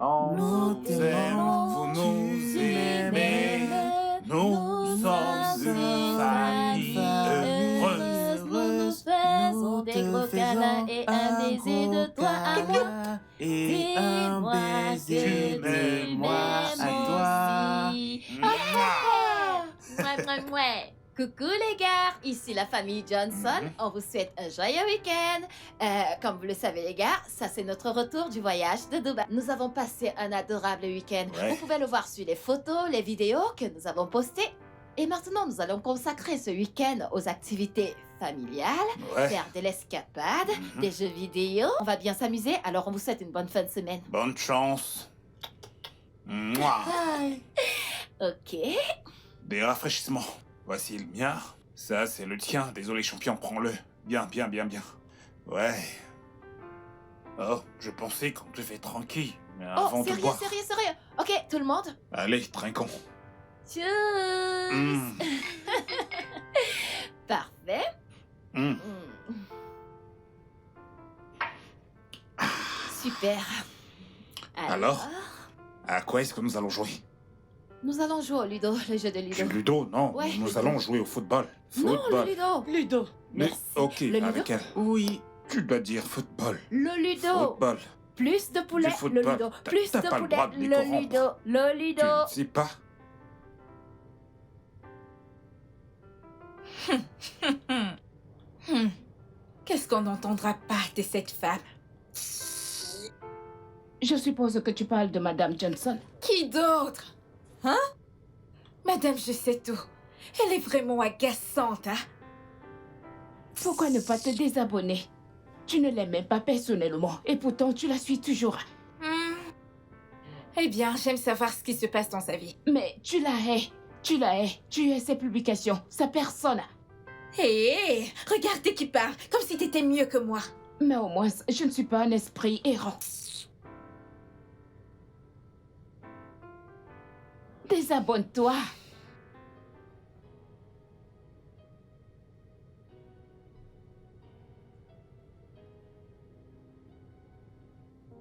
Nous t'aimons, vous nous aimez. Nous sommes une famille heureuse. Nous faisons des gros câlins et un baiser de toi à moi. Et un Dis-moi baiser que de tu moi à m'aimes toi. aussi. Mouah. Mouais, mouais, mouais. Coucou les gars, ici la famille Johnson. On vous souhaite un joyeux week-end. Comme vous le savez les gars, ça c'est notre retour du voyage de Dubaï. Nous avons passé un adorable week-end. Ouais. Vous pouvez le voir sur les photos, les vidéos que nous avons postées. Et maintenant, nous allons consacrer ce week-end aux activités familiales, Ouais. faire de l'escapade, des jeux vidéo. On va bien s'amuser, alors on vous souhaite une bonne fin de semaine. Bonne chance. Mouah. Ok. Des rafraîchissements. Voici le mien. Ça, c'est le tien. Désolé, champion, prends-le. Bien, bien, bien, bien. Ouais. Oh, je pensais qu'on devait tranquille. Mais avant Oh, de sérieux, boire. sérieux, sérieux. Ok, tout le monde. Allez, trinquons. Tchuss. Mm. Parfait. Mm. Mm. Super. Alors À quoi est-ce que nous allons jouer? Nous allons jouer au Ludo, le jeu de Du Ludo. Ludo, non. Ouais, nous Ludo. allons jouer au football. Non, Football. le Ludo. Ludo. Mais- Merci. Ok, Le Ludo. avec elle. Oui, tu dois dire football. Le Ludo. Football. Plus de poulet, Du football. le Ludo. T'as- Plus t'as de pas le poulet, droit de les le corrompre. Ludo. Le Tu Ludo. ne sais pas? Qu'est-ce qu'on n'entendra pas de cette femme? Je suppose que tu parles de Madame Johnson. Qui d'autre? Hein? Madame, je sais tout. Elle est vraiment agaçante, hein? Pourquoi ne pas te désabonner? Tu ne l'aimes même pas personnellement et pourtant tu la suis toujours. Eh bien, j'aime savoir ce qui se passe dans sa vie. Mais tu la hais. Tu la hais. Tu hais ses publications, sa personne. Hé, regardez qui parle, comme si t'étais mieux que moi. Mais au moins, je ne suis pas un esprit errant. Désabonne-toi.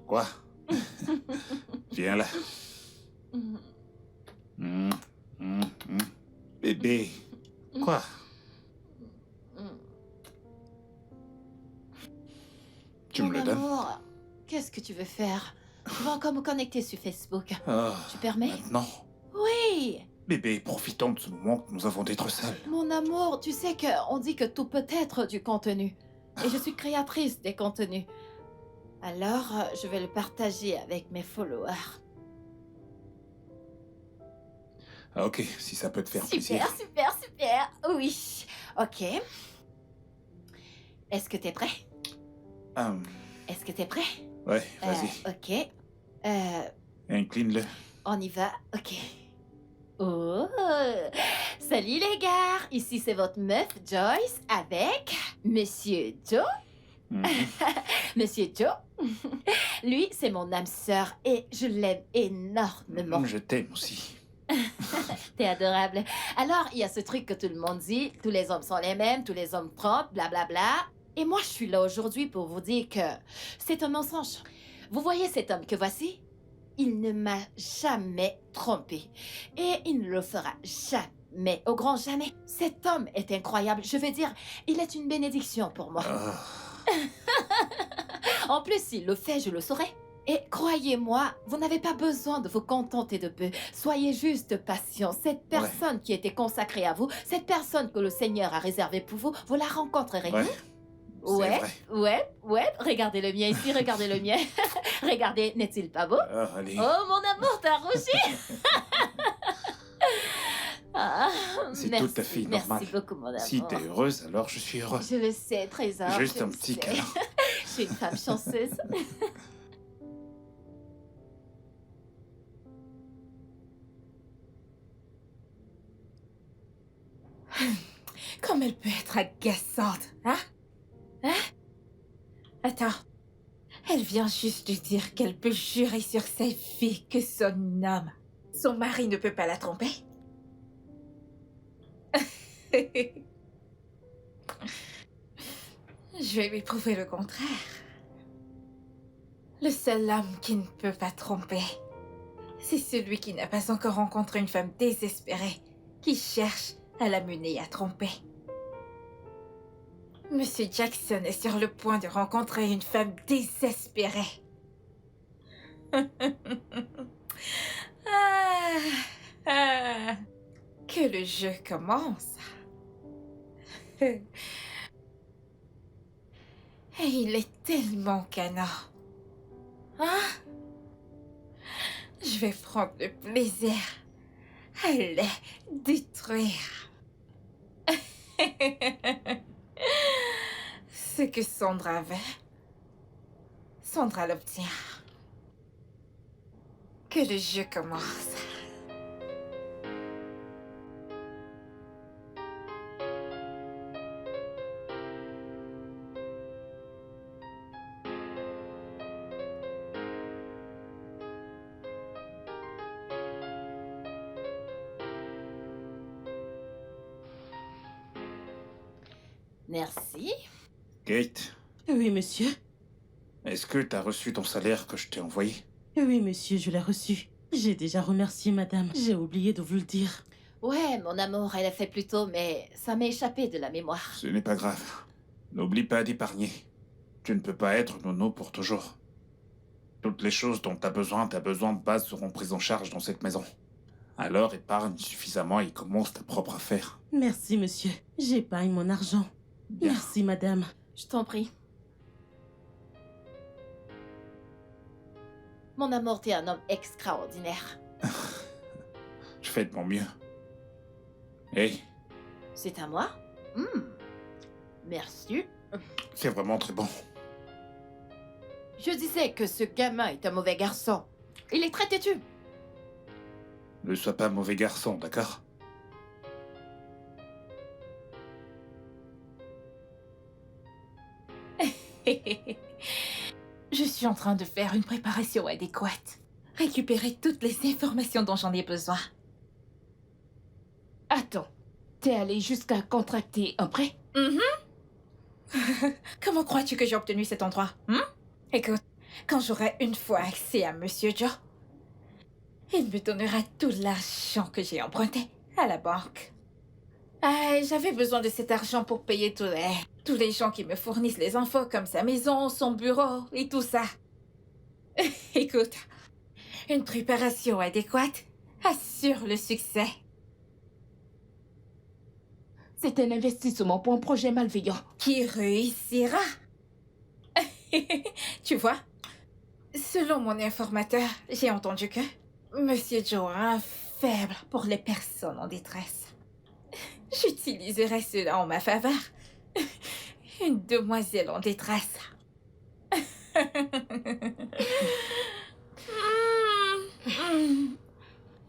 Quoi? Viens là. Mm. Mm, mm, mm. Bébé. Quoi? Mm. Tu Mon me le donnes? amour, qu'est-ce que tu veux faire? Je vais encore me connecter sur Facebook. Ah, Tu permets? maintenant. Oui. Bébé, profitons de ce moment que nous avons d'être seuls. Mon amour, tu sais qu'on dit que tout peut être du contenu. Et je suis créatrice des contenus. Alors, je vais le partager avec mes followers. Ah, ok, si ça peut te faire plaisir. Super, super, super. Oui. Ok. Est-ce que t'es prêt? Est-ce que t'es prêt? Ouais, vas-y. Ok. Incline-le. On y va. Ok. Oh! Salut les gars! Ici c'est votre meuf Joyce avec Monsieur Joe. Mhm. Monsieur Joe. Lui, c'est mon âme sœur et je l'aime énormément. Je t'aime aussi. T'es adorable. Alors, il y a ce truc que tout le monde dit, tous les hommes sont les mêmes, tous les hommes trompent, blablabla. Et moi, je suis là aujourd'hui pour vous dire que c'est un mensonge. Vous voyez cet homme que voici? Il ne m'a jamais trompé. Et il ne le fera jamais, au grand jamais. Cet homme est incroyable. Je veux dire, il est une bénédiction pour moi. Ah, En plus, s'il le fait, je le saurai. Et croyez-moi, vous n'avez pas besoin de vous contenter de peu. Soyez juste patient. Cette personne qui était consacrée à vous, cette personne que le Seigneur a réservée pour vous, vous la rencontrerez. ouais. C'est Ouais, vrai. ouais. Regardez le mien ici, regardez le mien. Regardez, n'est-il pas beau? Ah, allez. Oh, mon amour, t'as rougi. Ah, C'est merci, tout à fait normal. Merci beaucoup, mon amour. Si t'es heureuse, alors je suis heureux. Je le sais, trésor. Juste je un le petit sais. câlin. Je suis une femme chanceuse. Comme elle peut être agaçante, hein? Hein? Attends. Elle vient juste de dire qu'elle peut jurer sur sa vie que son homme, son mari ne peut pas la tromper. Je vais lui prouver le contraire. Le seul homme qui ne peut pas tromper, c'est celui qui n'a pas encore rencontré une femme désespérée qui cherche à la mener à tromper. Monsieur Jackson est sur le point de rencontrer une femme désespérée. Que le jeu commence. Et il est tellement canin. Hein? Je vais prendre le plaisir à les détruire. Ce que Sandra veut, Sandra l'obtient. Que le jeu commence. Merci. Kate, Oui, monsieur. est-ce que t'as reçu ton salaire que je t'ai envoyé? Oui, monsieur, je l'ai reçu. J'ai déjà remercié madame. J'ai oublié de vous le dire. Ouais, mon amour, elle a fait plus tôt, mais ça m'est échappé de la mémoire. Ce n'est pas grave. N'oublie pas d'épargner. Tu ne peux pas être nono pour toujours. Toutes les choses dont t'as besoin de base seront prises en charge dans cette maison. Alors épargne suffisamment et commence ta propre affaire. Merci, monsieur. J'épargne mon argent. Bien. Merci, madame. Je t'en prie. Mon amour, t'es un homme extraordinaire. Je fais de mon mieux. Hé, C'est à moi? Merci. c'est vraiment très bon. Je disais que ce gamin est un mauvais garçon. Il est très têtu. Ne sois pas mauvais garçon, d'accord? Je suis en train de faire une préparation adéquate. Récupérer toutes les informations dont j'en ai besoin. Attends, t'es allé jusqu'à contracter un prêt? Comment crois-tu que j'ai obtenu cet endroit? Écoute, quand j'aurai une fois accès à Monsieur Joe, il me donnera tout l'argent que j'ai emprunté à la banque. J'avais besoin de cet argent pour payer tous les gens qui me fournissent les infos, comme sa maison, son bureau et tout ça. Écoute, une préparation adéquate assure le succès. C'est un investissement pour un projet malveillant. Qui réussira. Tu vois, selon mon informateur, j'ai entendu que Monsieur Joe a un faible pour les personnes en détresse. J'utiliserai cela en ma faveur. Une demoiselle en détresse.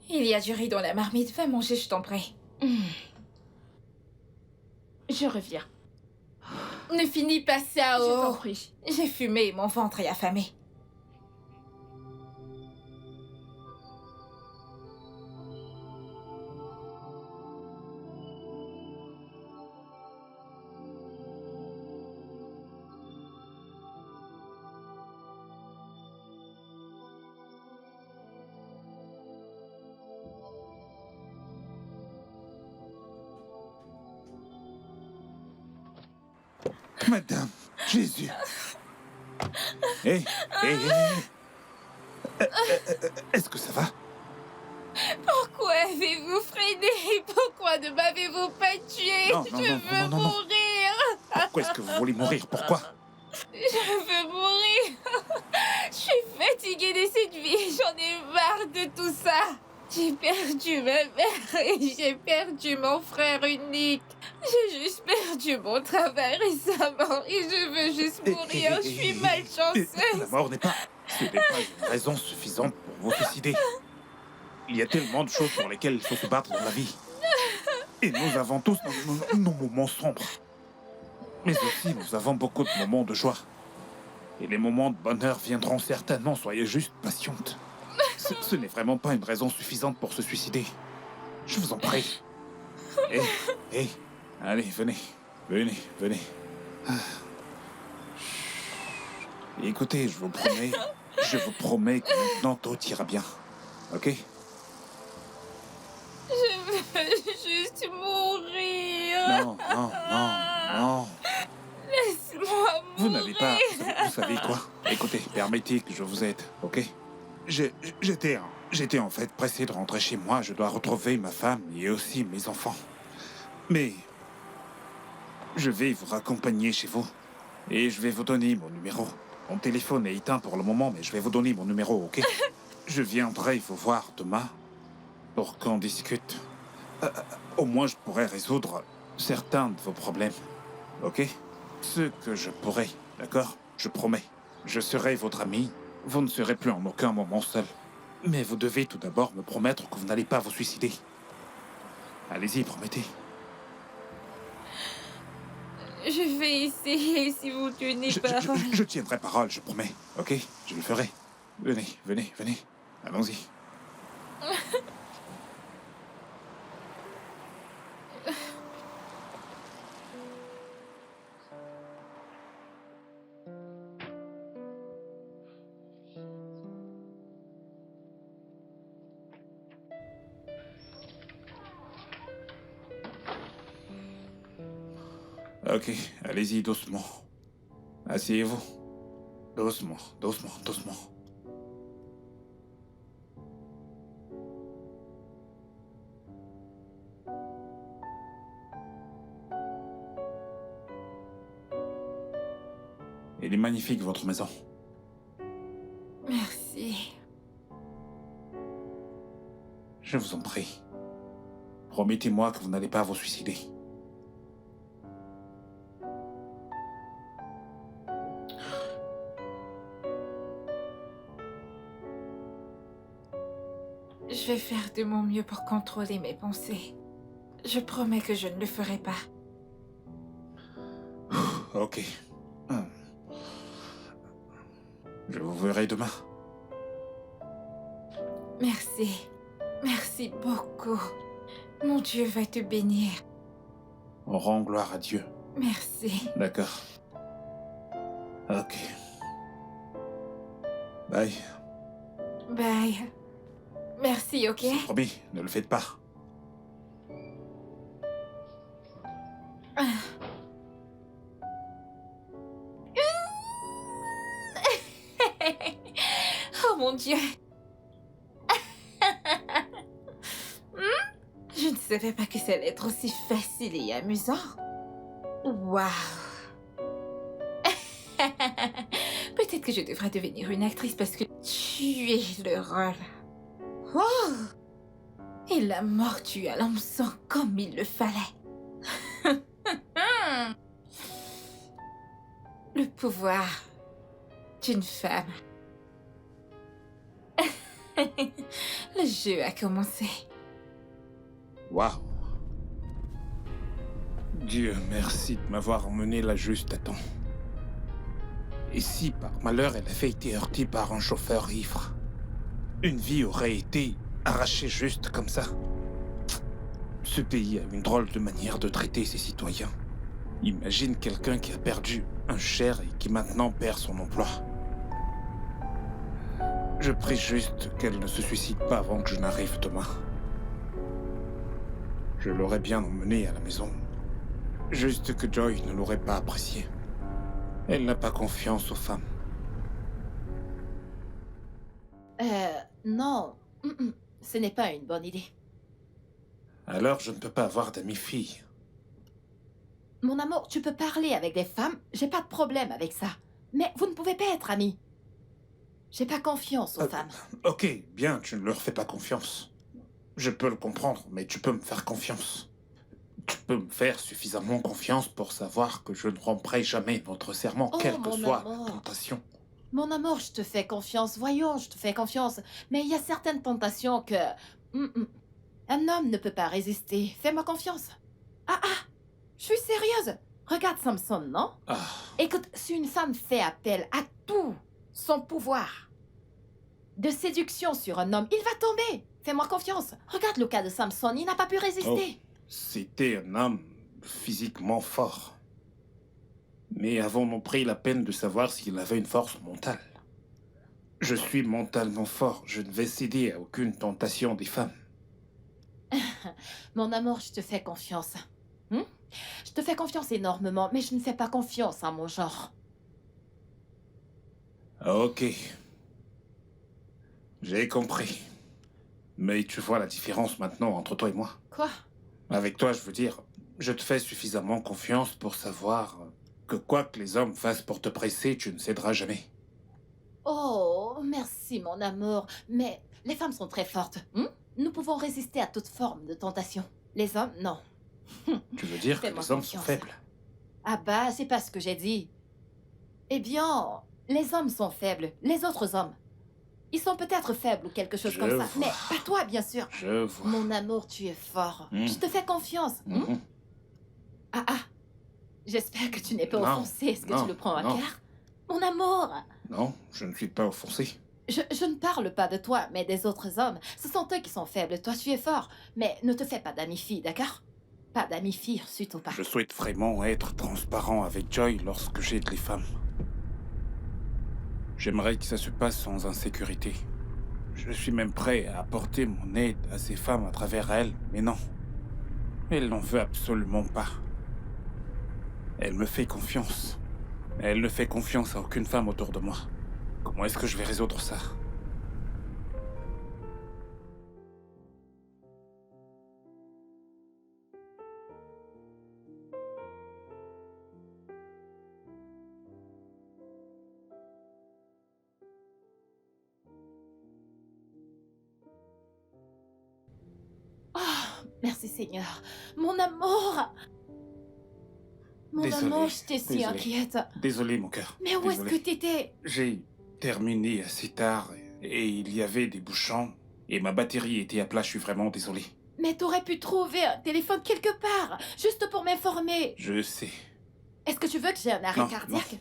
Il y a du riz dans la marmite. Va manger, je t'en prie. Je reviens. Ne finis pas ça, Je t'en oh. prie. J'ai fumé et mon ventre est affamé. Madame, Jésus. Hé, est-ce que ça va? Pourquoi avez-vous freiné? Pourquoi ne m'avez-vous pas tué? Non, Je veux mourir. Pourquoi est-ce que vous voulez mourir? Pourquoi? Je veux mourir. Je suis fatiguée de cette vie. J'en ai marre de tout ça. J'ai perdu ma mère et j'ai perdu mon frère unique. J'ai juste perdu mon travail récemment et je veux juste mourir. Je suis La malchanceuse. mort ce n'est pas une raison suffisante pour vous suicider. Il y a tellement de choses pour lesquelles il faut se battre dans la vie. Et nous avons tous nos moments sombres. Mais aussi, nous avons beaucoup de moments de joie. Et les moments de bonheur viendront certainement, soyez juste patiente. Ce n'est vraiment pas une raison suffisante pour se suicider. Je vous en prie. Hé, allez, venez. Ah. Écoutez, je vous promets, Je vous promets que maintenant tout ira bien. Ok? Je veux juste mourir. Non, non, non, non. Laisse-moi mourir. Vous n'avez pas... Vous savez quoi? Écoutez, permettez que je vous aide, ok? J'étais en fait pressé de rentrer chez moi. Je dois retrouver ma femme et aussi mes enfants. Mais... je vais vous raccompagner chez vous. Et je vais vous donner mon numéro. Mon téléphone est éteint pour le moment, mais je vais vous donner mon numéro, ok? Je viendrai vous voir demain pour qu'on discute. Au moins, je pourrai résoudre certains de vos problèmes, ok? Ce que je pourrai, d'accord? Je promets. Je serai votre ami. Vous ne serez plus en aucun moment seul. Mais vous devez tout d'abord me promettre que vous n'allez pas vous suicider. Allez-y, promettez. Je vais essayer si vous tenez parole. Je tiendrai parole, je promets. Ok? Je le ferai. Venez, venez, venez. Allons-y. Ok, allez-y doucement. Asseyez-vous. Doucement, doucement, doucement. Elle est magnifique, votre maison. Merci. Je vous en prie. Promettez-moi que vous n'allez pas vous suicider. Je vais faire de mon mieux pour contrôler mes pensées. Je promets que je ne le ferai pas. Ok. Je vous verrai demain. Merci. Merci beaucoup. Mon Dieu va te bénir. On rend gloire à Dieu. Merci. D'accord. Ok. Bye. Bye. Merci, ok? C'est promis, ne le faites pas. Oh mon Dieu. Je ne savais pas que ça allait être aussi facile et amusant. Waouh. Peut-être que je devrais devenir une actrice parce que tu es le rôle. Oh. Et la mort tue à l'hameçon comme il le fallait. Le pouvoir d'une femme. Le jeu a commencé. Waouh. Dieu merci de m'avoir emmené là juste à temps. Et si par malheur elle avait été heurtée par un chauffeur ivre, une vie aurait été arrachée juste comme ça. Ce pays a une drôle de manière de traiter ses citoyens. Imagine quelqu'un qui a perdu un cher et qui maintenant perd son emploi. Je prie juste qu'elle ne se suicide pas avant que je n'arrive demain. Je l'aurais bien emmenée à la maison. Juste que Joy ne l'aurait pas apprécié. Elle n'a pas confiance aux femmes. Non. Ce n'est pas une bonne idée. Alors je ne peux pas avoir d'amis filles. Mon amour, tu peux parler avec des femmes, j'ai pas de problème avec ça. Mais vous ne pouvez pas être amis. J'ai pas confiance aux femmes. Ok, bien, tu ne leur fais pas confiance. Je peux le comprendre, mais tu peux me faire confiance. Tu peux me faire suffisamment confiance pour savoir que je ne romprai jamais votre serment, Oh, quelle que mon soit amour. la tentation. Mon amour, je te fais confiance. Voyons, je te fais confiance. Mais il y a certaines tentations que... Un homme ne peut pas résister. Fais-moi confiance. Ah, je suis sérieuse. Regarde Samson, non? Ah, Écoute, si une femme fait appel à tout son pouvoir de séduction sur un homme, il va tomber. Fais-moi confiance. Regarde le cas de Samson, il n'a pas pu résister. c'était un homme physiquement fort. Mais avons-nous pris la peine de savoir s'il avait une force mentale? Je suis mentalement fort. Je ne vais céder à aucune tentation des femmes. Mon amour, je te fais confiance. Hmm? Je te fais confiance énormément, mais je ne fais pas confiance à mon genre. Ok. J'ai compris. Mais tu vois la différence maintenant entre toi et moi. Quoi? Avec toi, je veux dire, je te fais suffisamment confiance pour savoir que quoi que les hommes fassent pour te presser, tu ne céderas jamais. Oh, merci, mon amour. Mais les femmes sont très fortes. Nous pouvons résister à toute forme de tentation. Les hommes, non. Tu veux dire que Fais-moi les hommes sont confiance. faibles? Ah bah, c'est pas ce que j'ai dit. Eh bien, les hommes sont faibles. Les autres hommes. Ils sont peut-être faibles ou quelque chose Je comme ça. vois. Mais pas toi, bien sûr. Je vois. Mon amour, tu es fort. Hmm. Je te fais confiance. Mhm. Ah ah. J'espère que tu n'es pas Non, offensé. Est-ce que non, tu le prends à non. cœur? Mon amour. Non, je ne suis pas offensé. Je ne parle pas de toi, mais des autres hommes. Ce sont eux qui sont faibles. Toi, tu es fort. Mais ne te fais pas d'amis-filles, d'accord? Pas d'amis-filles, surtout pas. Je souhaite vraiment être transparent avec Joy lorsque j'aide les femmes. J'aimerais que ça se passe sans insécurité. Je suis même prêt à apporter mon aide à ces femmes à travers elles, mais non. Elle n'en veut absolument pas. Elle me fait confiance. Mais elle ne fait confiance à aucune femme autour de moi. Comment est-ce que je vais résoudre ça? Oh, merci Seigneur. Mon amour. Mon Désolé, amour, j'étais si désolé. inquiète. Désolé, mon cœur. Mais où est-ce Désolé. que t'étais? J'ai terminé assez tard et il y avait des bouchons et ma batterie était à plat. Je suis vraiment désolé. Mais t'aurais pu trouver un téléphone quelque part, juste pour m'informer. Je sais. Est-ce que tu veux que j'ai un arrêt Non, cardiaque?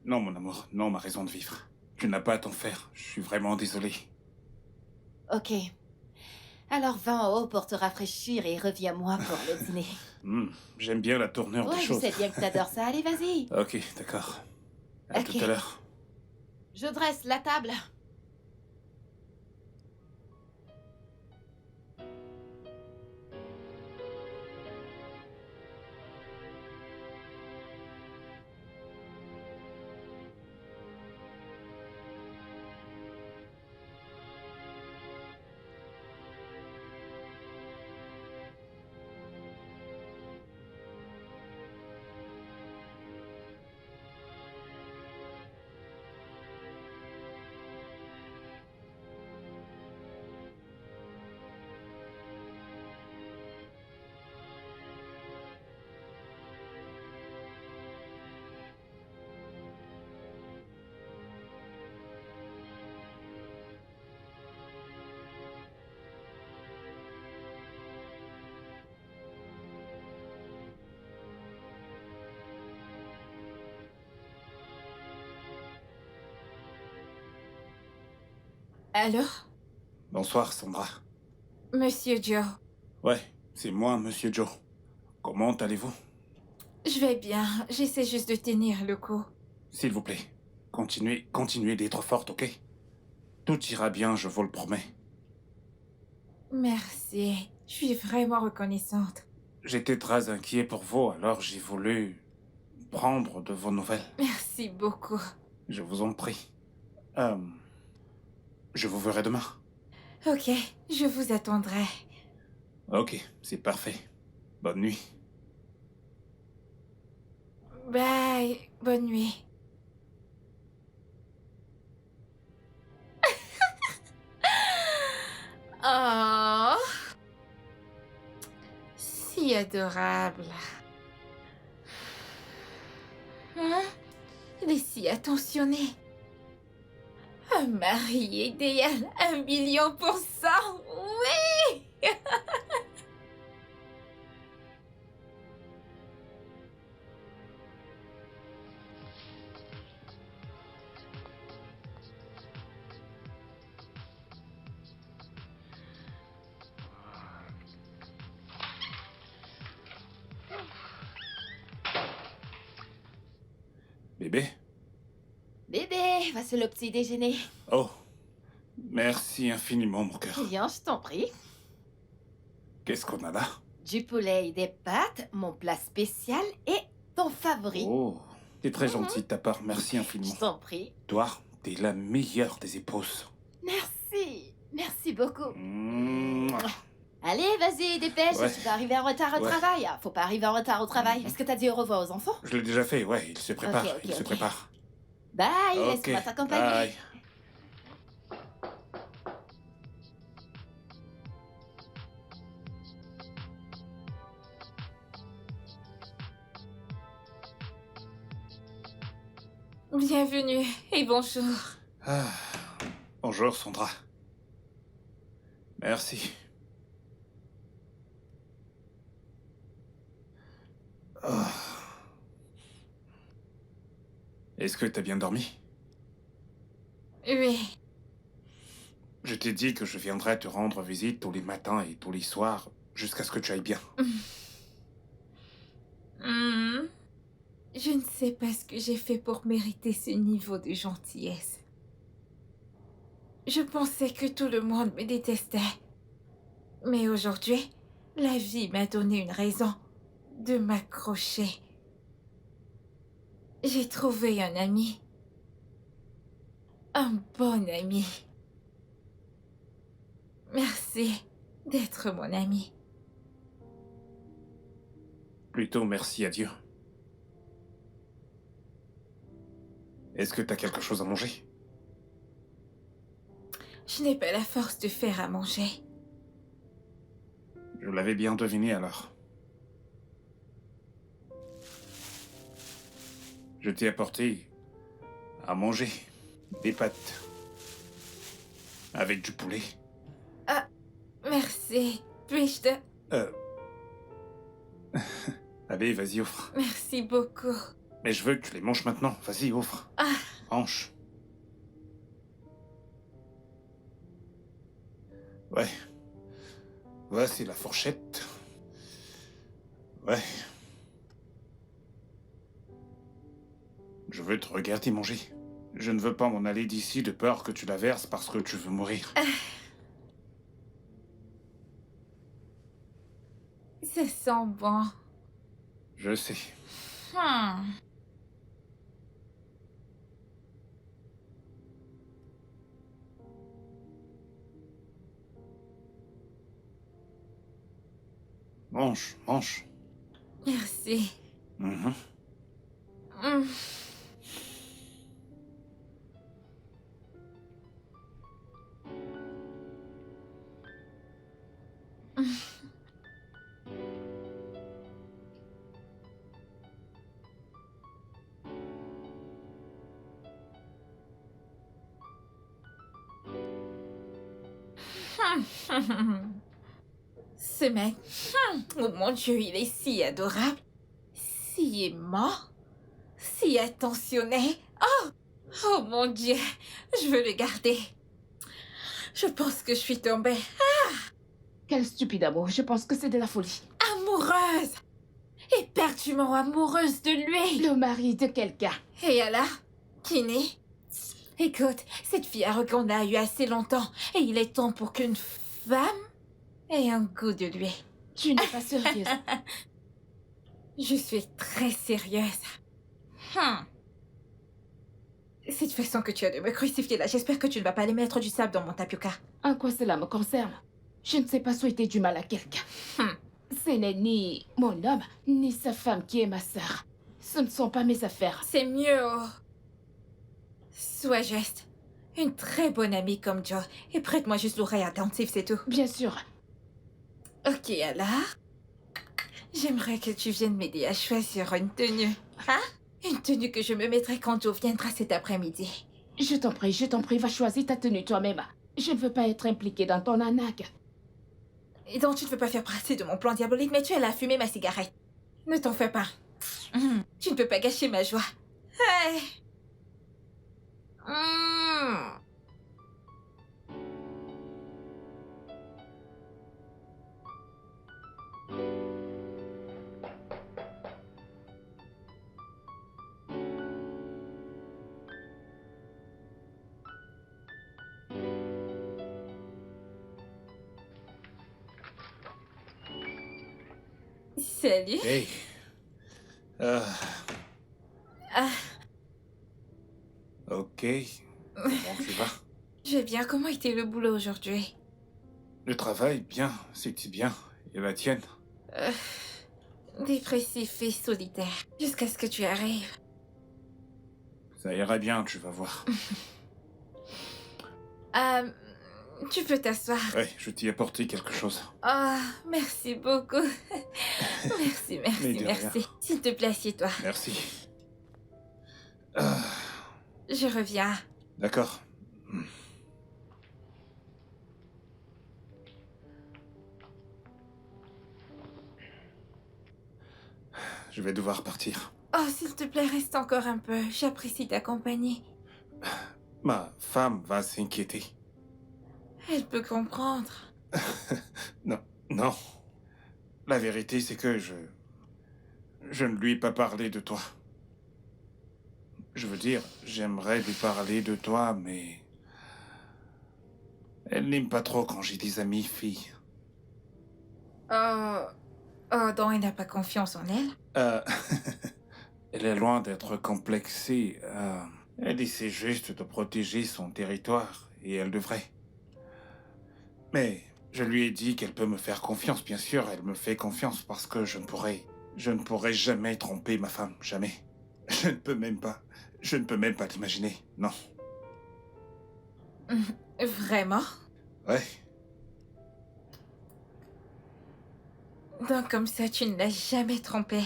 Non, mon amour. Non, ma raison de vivre. Tu n'as pas à t'en faire. Je suis vraiment désolé. Ok. Alors va en haut pour te rafraîchir et reviens-moi pour le dîner. J'aime bien la tournure Ouais, des je choses. sais bien que t'adores ça. Allez, vas-y. Ok, d'accord. À Ok. tout à l'heure. Je dresse la table. Allô? Bonsoir, Sandra. Monsieur Joe, Ouais, c'est moi, Monsieur Joe. Comment allez-vous? je vais bien. J'essaie juste de tenir le coup. S'il vous plaît, continuez d'être forte, ok? Tout ira bien, je vous le promets. Merci. Je suis vraiment reconnaissante. J'étais très inquiet pour vous, alors j'ai voulu prendre de vos nouvelles. Merci beaucoup. Je vous en prie. Je vous verrai demain. Ok, je vous attendrai. Ok, c'est parfait. Bonne nuit. Bye. Bonne nuit. Oh. Si adorable. Hein? Il est si attentionné. Un mari idéal, 1 000 000%. Oui! Bébé? Bébé, voici le petit déjeuner. Oh, merci infiniment, mon cœur. Bien, je t'en prie. Qu'est-ce qu'on a là? Du poulet et des pâtes, mon plat spécial et ton favori. Oh, t'es très gentil de ta part, merci infiniment. Je t'en prie. Toi, t'es la meilleure des épouses. Merci. Merci beaucoup. Mouah. Allez, vas-y, dépêche, Ouais. tu vas arriver en retard au Ouais. travail. Faut pas arriver en retard au travail. Est-ce que t'as dit au revoir aux enfants? Je l'ai déjà fait, ouais, il se prépare, Ok, ok, il se ok. prépare. Bye, Ok, laisse-moi t'accompagner. bye. Bienvenue et bonjour. Ah, bonjour, Sandra. Merci. Ah. Est-ce que t'as bien dormi? Oui. Je t'ai dit que je viendrais te rendre visite tous les matins et tous les soirs, jusqu'à ce que tu ailles bien. Hmm. Je ne sais pas ce que j'ai fait pour mériter ce niveau de gentillesse. Je pensais que tout le monde me détestait. Mais aujourd'hui, la vie m'a donné une raison de m'accrocher. J'ai trouvé un ami. Un bon ami. Merci d'être mon ami. Plutôt merci à Dieu. Est-ce que t'as quelque chose à manger? Je n'ai pas la force de faire à manger. Je l'avais bien deviné alors. Je t'ai apporté à manger des pâtes avec du poulet. Merci. Puis-je te... Allez, vas-y, offre. Merci beaucoup. Mais je veux que tu les manges maintenant. Vas-y, offre. Ah. Mange. Ouais. Voici la fourchette. Ouais. Je veux te regarder manger. Je ne veux pas m'en aller d'ici de peur que tu la verses parce que tu veux mourir. Ça sent bon. Je sais. Hmm. Mange, mange. Merci. Mhm. Hmm. Ce mec, oh mon Dieu, il est si adorable, si aimant, si attentionné. Oh mon Dieu, je veux le garder. Je pense que je suis tombée Quel stupide amour, je pense que c'est de la folie. amoureuse, éperdument amoureuse de lui. Le mari de quelqu'un. Et alors, Kinney? Écoute, cette fille arrogante a eu assez longtemps et il est temps pour qu'une femme ait un goût de lui. Tu n'es pas sérieuse. Je suis très sérieuse. Cette façon que tu as de me crucifier là, j'espère que tu ne vas pas aller mettre du sable dans mon tapioca. En quoi cela me concerne? Je ne sais pas souhaiter du mal à quelqu'un. Ce n'est ni mon homme, ni sa femme qui est ma sœur. Ce ne sont pas mes affaires. C'est mieux. Sois juste. Une très bonne amie comme Joe. Et prête-moi juste l'oreille attentive, c'est tout. Bien sûr. Ok, alors. J'aimerais que tu viennes m'aider à choisir une tenue. Hein? Une tenue que je me mettrai quand Joe viendra cet après-midi. Je t'en prie, va choisir ta tenue toi-même. Je ne veux pas être impliquée dans ton arnaque. Et donc tu ne veux pas faire partie de mon plan diabolique, mais tu es là à fumer ma cigarette. Ne t'en fais pas. Tu ne peux pas gâcher ma joie. Hey. Salut. Hey. Ah, Ah, ok. Comment tu vas? je vais bien. Comment était le boulot aujourd'hui? Le travail, bien. C'était bien. Et la tienne? Euh, Dépressif et solitaire. Jusqu'à ce que tu arrives. Ça ira bien, tu vas voir. Euh, Tu peux t'asseoir. Ouais, je t'y ai apporté quelque chose. Ah, merci beaucoup. Merci, Mais merci, de rien. merci. S'il te plaît, assieds-toi. Merci. Ah, Je reviens. d'accord. Je vais devoir partir. Oh, s'il te plaît, reste encore un peu. J'apprécie ta compagnie. Ma femme va s'inquiéter. Elle peut comprendre. Non, non. La vérité, c'est que je ne lui ai pas parlé de toi. Je veux dire, j'aimerais lui parler de toi, mais... Elle n'aime pas trop quand j'ai des amis filles. Oh, oh, donc elle n'a pas confiance en elle? Euh... Elle est loin d'être complexée. Elle essaie juste de protéger son territoire, et elle devrait. Mais je lui ai dit qu'elle peut me faire confiance, bien sûr, elle me fait confiance parce que je ne pourrai jamais tromper ma femme, jamais. Je ne peux même pas l'imaginer, non. Vraiment? Ouais, Donc comme ça, tu ne l'as jamais trompé.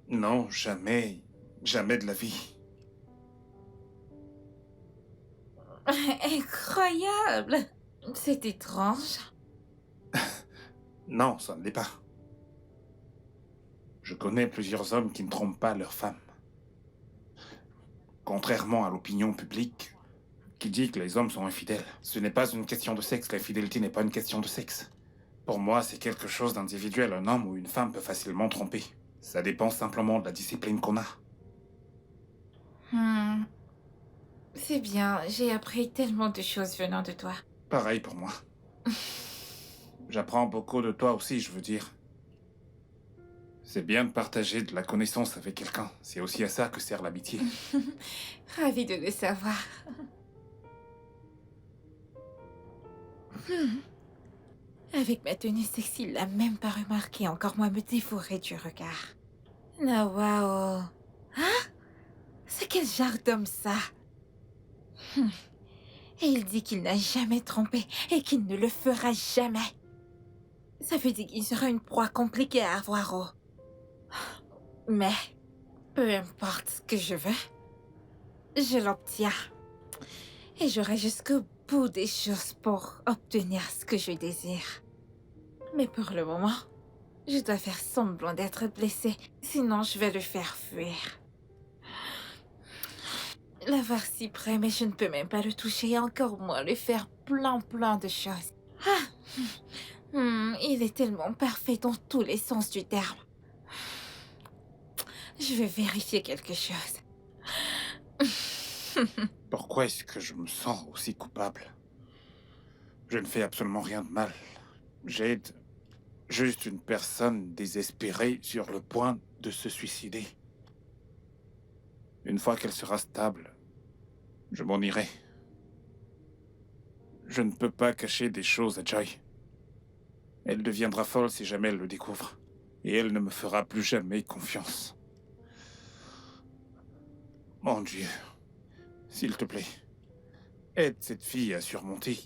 non, jamais, jamais de la vie. Incroyable! C'est étrange. Non, ça ne l'est pas. Je connais plusieurs hommes qui ne trompent pas leur femme. Contrairement à l'opinion publique, qui dit que les hommes sont infidèles. Ce n'est pas une question de sexe, l'infidélité n'est pas une question de sexe. Pour moi, c'est quelque chose d'individuel. Un homme ou une femme peut facilement tromper. Ça dépend simplement de la discipline qu'on a. C'est bien, j'ai appris tellement de choses venant de toi. Pareil pour moi. J'apprends beaucoup de toi aussi, je veux dire. C'est bien de partager de la connaissance avec quelqu'un. C'est aussi à ça que sert l'amitié. Ravie de le savoir. Avec ma tenue sexy, il l'a même pas remarqué, encore moins me dévorer du regard. Ah, waouh. Hein? C'est quel genre d'homme ça? Et il dit qu'il n'a jamais trompé et qu'il ne le fera jamais. Ça veut dire qu'il sera une proie compliquée à avoir au. Mais, peu importe ce que je veux, je l'obtiens. Et j'aurai jusqu'au bout des choses pour obtenir ce que je désire. Mais pour le moment, je dois faire semblant d'être blessée, sinon je vais le faire fuir. L'avoir si près, mais je ne peux même pas le toucher et encore moins lui faire plein de choses. Il est tellement parfait dans tous les sens du terme. Je vais vérifier quelque chose. Pourquoi est-ce que je me sens aussi coupable? Je ne fais absolument rien de mal. J'aide juste une personne désespérée sur le point de se suicider. Une fois qu'elle sera stable, je m'en irai. Je ne peux pas cacher des choses à Joy. Elle deviendra folle si jamais elle le découvre. Et elle ne me fera plus jamais confiance. Mon Dieu, s'il te plaît, aide cette fille à surmonter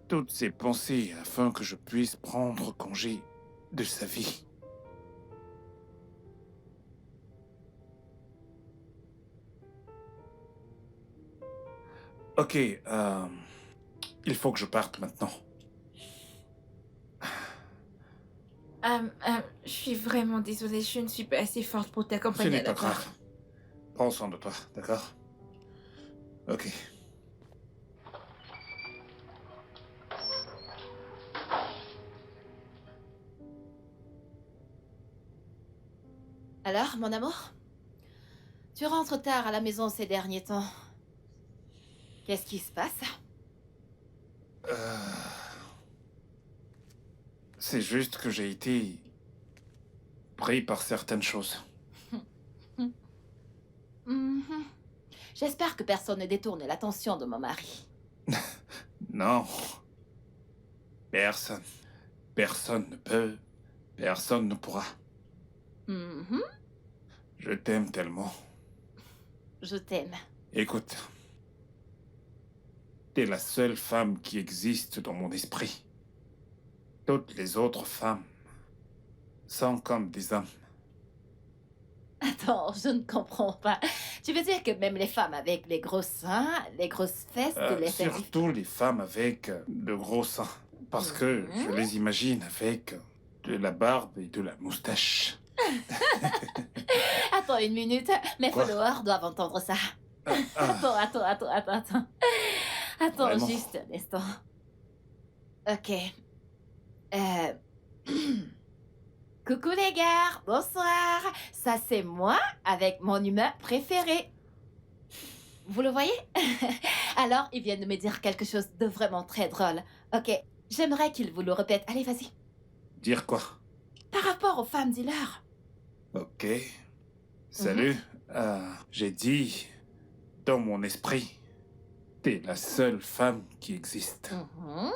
toutes ses pensées afin que je puisse prendre congé de sa vie. Ok, il faut que je parte maintenant. Je suis vraiment désolée, je ne suis pas assez forte pour Ce t'accompagner n'est à pas la grave. porte. Prends soin de toi, d'accord? Ok. Alors, mon amour? Tu rentres tard à la maison ces derniers temps. Qu'est-ce qui se passe? C'est juste que j'ai été surpris par certaines choses. Mhm. J'espère que personne ne détourne l'attention de mon mari. Non. Personne. Personne ne peut. Personne ne pourra. Mhm. Je t'aime tellement. Je t'aime. Écoute. T'es la seule femme qui existe dans mon esprit. Toutes les autres femmes sont comme des hommes. Attends, je ne comprends pas. Tu veux dire que même les femmes avec les gros seins, les grosses fesses, les fesses... Surtout les femmes avec de gros seins. Parce que je les imagine avec de la barbe et de la moustache. Attends une minute, mes Quoi? followers doivent entendre ça. Attends. Attends, Vraiment? juste un instant. Ok. Coucou les gars, bonsoir. Ça c'est moi avec mon humain préféré. Vous le voyez? Alors, ils viennent de me dire quelque chose de vraiment très drôle. Ok, j'aimerais qu'ils vous le répètent. Allez, vas-y. Dire quoi? Par rapport aux femmes dealers. Ok. Salut. J'ai dit, dans mon esprit, t'es la seule femme qui existe. Mhm.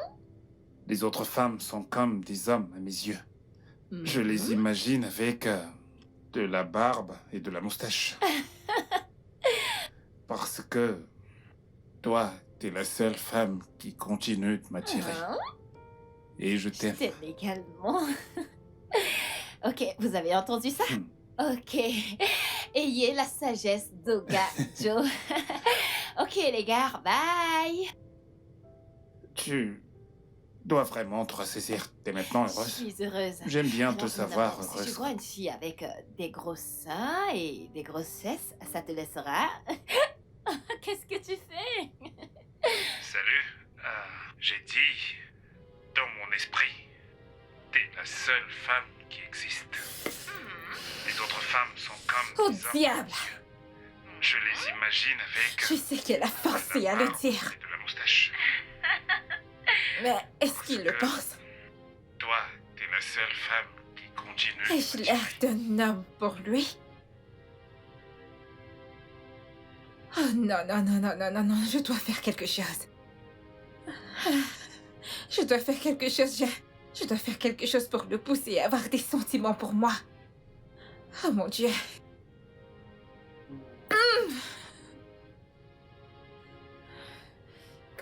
Les autres femmes sont comme des hommes à mes yeux. Je les imagine avec de la barbe et de la moustache. Parce que toi, t'es la seule femme qui continue de m'attirer. Et je Je t'aime. t'aime également. Ok, vous avez entendu ça? Ok. Ayez la sagesse d'Oga Joe. Ok, les gars, bye. Tu dois vraiment te ressaisir. T'es maintenant Je heureuse. suis heureuse. J'aime bien te Alors, savoir évidemment, Si heureuse. je vois une fille avec des gros seins et des grosses fesses, ça te laissera. Qu'est-ce que tu fais? Salut. J'ai dit, dans mon esprit, t'es la seule femme qui existe. Les autres femmes sont comme Oh des hommes. diable! Je les imagine avec Je sais qu'elle a forcé à le dire, et de la moustache. mais est-ce qu'il le pense? Toi, t'es la seule femme qui continue. de Ai-je l'air m'attirer. d'un homme pour lui? Oh non, je dois faire quelque chose. Je dois faire quelque chose, je dois faire quelque chose pour le pousser à avoir des sentiments pour moi. Oh mon Dieu.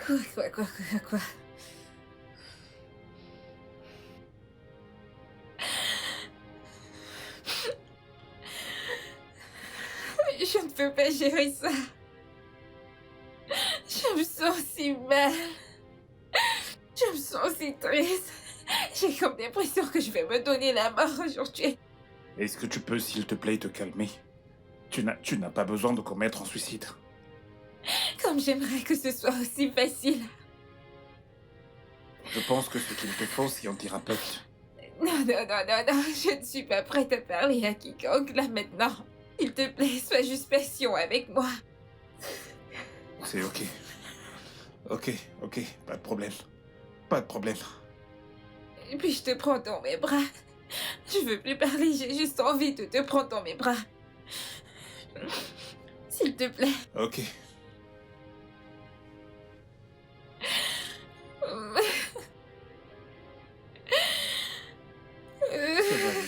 Quoi? Je ne peux pas gérer ça. Je me sens si mal. Je me sens si triste. J'ai comme l'impression que je vais me donner la mort aujourd'hui. Est-ce que tu peux, s'il te plaît, te calmer? Tu n'as pas besoin de commettre un suicide. Comme j'aimerais que ce soit aussi facile. Je pense que ce qu'il te faut, c'est un thérapeute. Non, je ne suis pas prête à parler à quiconque là maintenant. S'il te plaît, sois juste patient avec moi. C'est ok. Ok, pas de problème. Pas de problème. Et puis je te prends dans mes bras. Je veux plus parler, j'ai juste envie de te prendre dans mes bras. S'il te plaît. Ok. Ça va aller.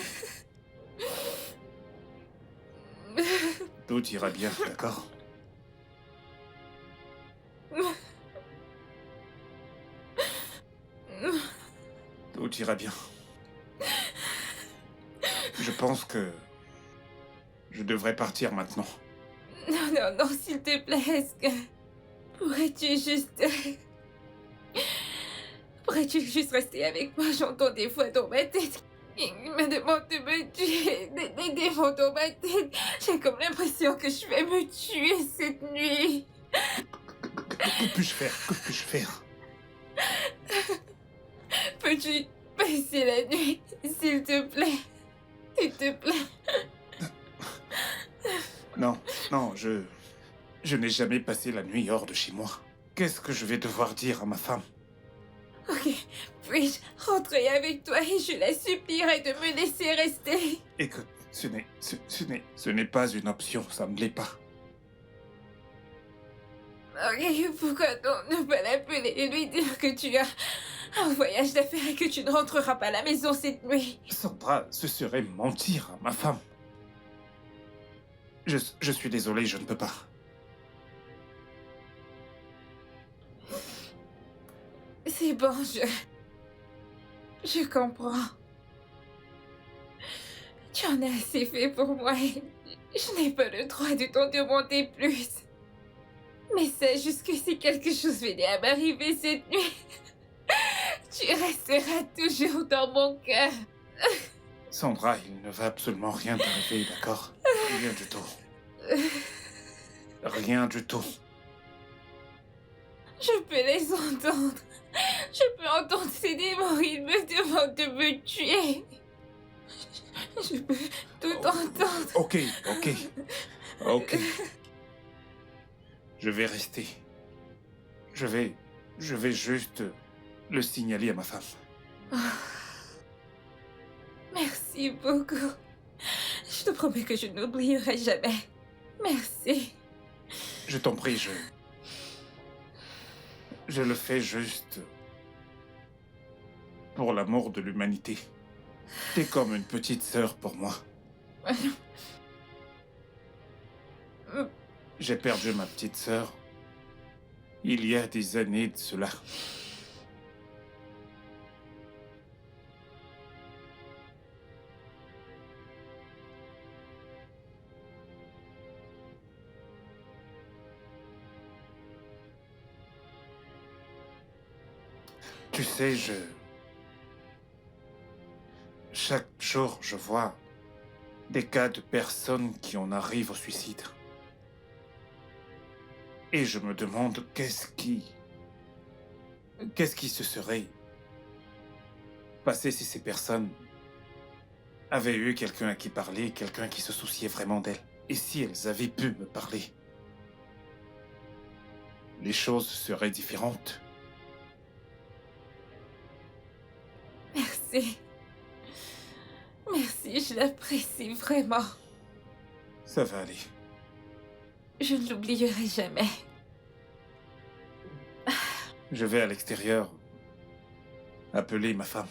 Tout ira bien, d'accord? Tout ira bien. Je pense que je devrais partir maintenant. Non, s'il te plaît, est-ce que... Pourrais-tu juste rester avec moi? J'entends des voix dans ma tête. Ils me demandent de me tuer. Des démons dans ma tête. J'ai comme l'impression que je vais me tuer cette nuit. Que puis-je faire? Que puis-je faire? Peux-tu passer la nuit, s'il te plaît? S'il te plaît. Non, je n'ai jamais passé la nuit hors de chez moi. Qu'est-ce que je vais devoir dire à ma femme? Ok, puis-je rentrer avec toi et je la supplierai de me laisser rester? Écoute, ce n'est pas une option, ça ne l'est pas. Ok, pourquoi donc ne pas l'appeler et lui dire que tu as un voyage d'affaires et que tu ne rentreras pas à la maison cette nuit? Sandra, ce serait mentir à ma femme. Je suis désolé, je ne peux pas. C'est bon, je comprends. Tu en as assez fait pour moi et je n'ai pas le droit de t'en demander plus. Mais sache juste que si quelque chose venait à m'arriver cette nuit, tu resteras toujours dans mon cœur. Sandra, il ne va absolument rien t'arriver, d'accord? Rien du tout. Rien du tout. Je peux les entendre. Je peux entendre ces démons. Ils me demandent de me tuer. Je peux tout entendre. Ok. Je vais rester. Je vais juste le signaler à ma femme. Merci beaucoup. Je te promets que je n'oublierai jamais. Merci. Je t'en prie, je le fais juste pour l'amour de l'humanité. T'es comme une petite sœur pour moi. J'ai perdu ma petite sœur il y a des années de cela. Tu sais, chaque jour, je vois des cas de personnes qui en arrivent au suicide. Et je me demande qu'est-ce qui se serait passé si ces personnes avaient eu quelqu'un à qui parler, quelqu'un qui se souciait vraiment d'elles. Et si elles avaient pu me parler, les choses seraient différentes. Merci. Merci, je l'apprécie vraiment. Ça va aller. Je ne l'oublierai jamais. Je vais à l'extérieur appeler ma femme.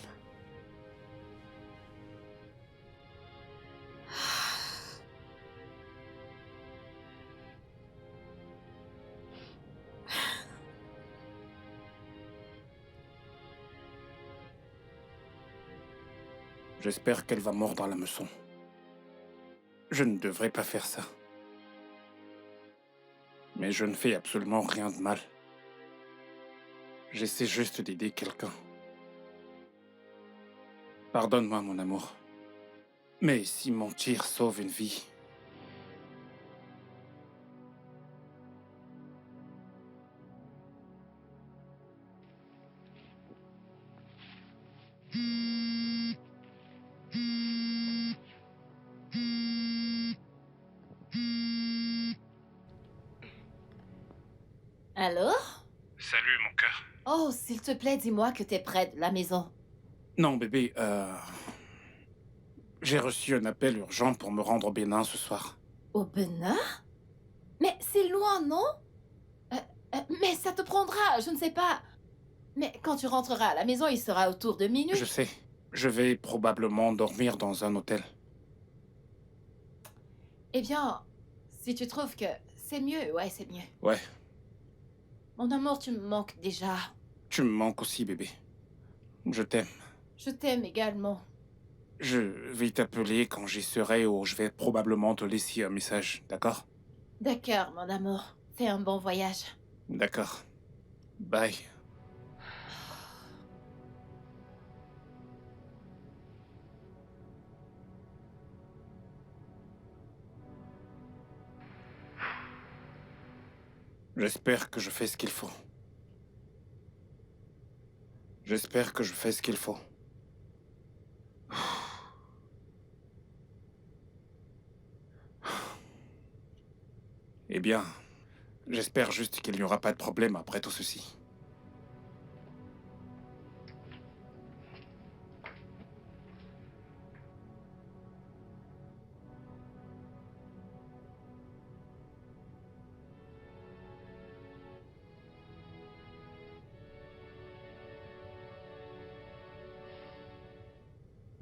J'espère qu'elle va mordre à l'hameçon. Je ne devrais pas faire ça. Mais je ne fais absolument rien de mal. J'essaie juste d'aider quelqu'un. Pardonne-moi, mon amour. Mais si mentir sauve une vie... Allô? Salut, mon cœur. Oh, s'il te plaît, dis-moi que t'es près de la maison. Non, bébé, j'ai reçu un appel urgent pour me rendre au Bénin ce soir. Au Benin? Mais c'est loin, non? Mais ça te prendra, je ne sais pas. Mais quand tu rentreras à la maison, il sera autour de minuit. Je sais. Je vais probablement dormir dans un hôtel. Eh bien, si tu trouves que c'est mieux, ouais, c'est mieux. Ouais, Mon amour, tu me manques déjà. tu me manques aussi, bébé. Je t'aime. Je t'aime également. Je vais t'appeler quand j'y serai ou je vais probablement te laisser un message, d'accord? D'accord, mon amour. Fais un bon voyage. D'accord. Bye. J'espère que je fais ce qu'il faut. J'espère que je fais ce qu'il faut. Eh bien, j'espère juste qu'il n'y aura pas de problème après tout ceci.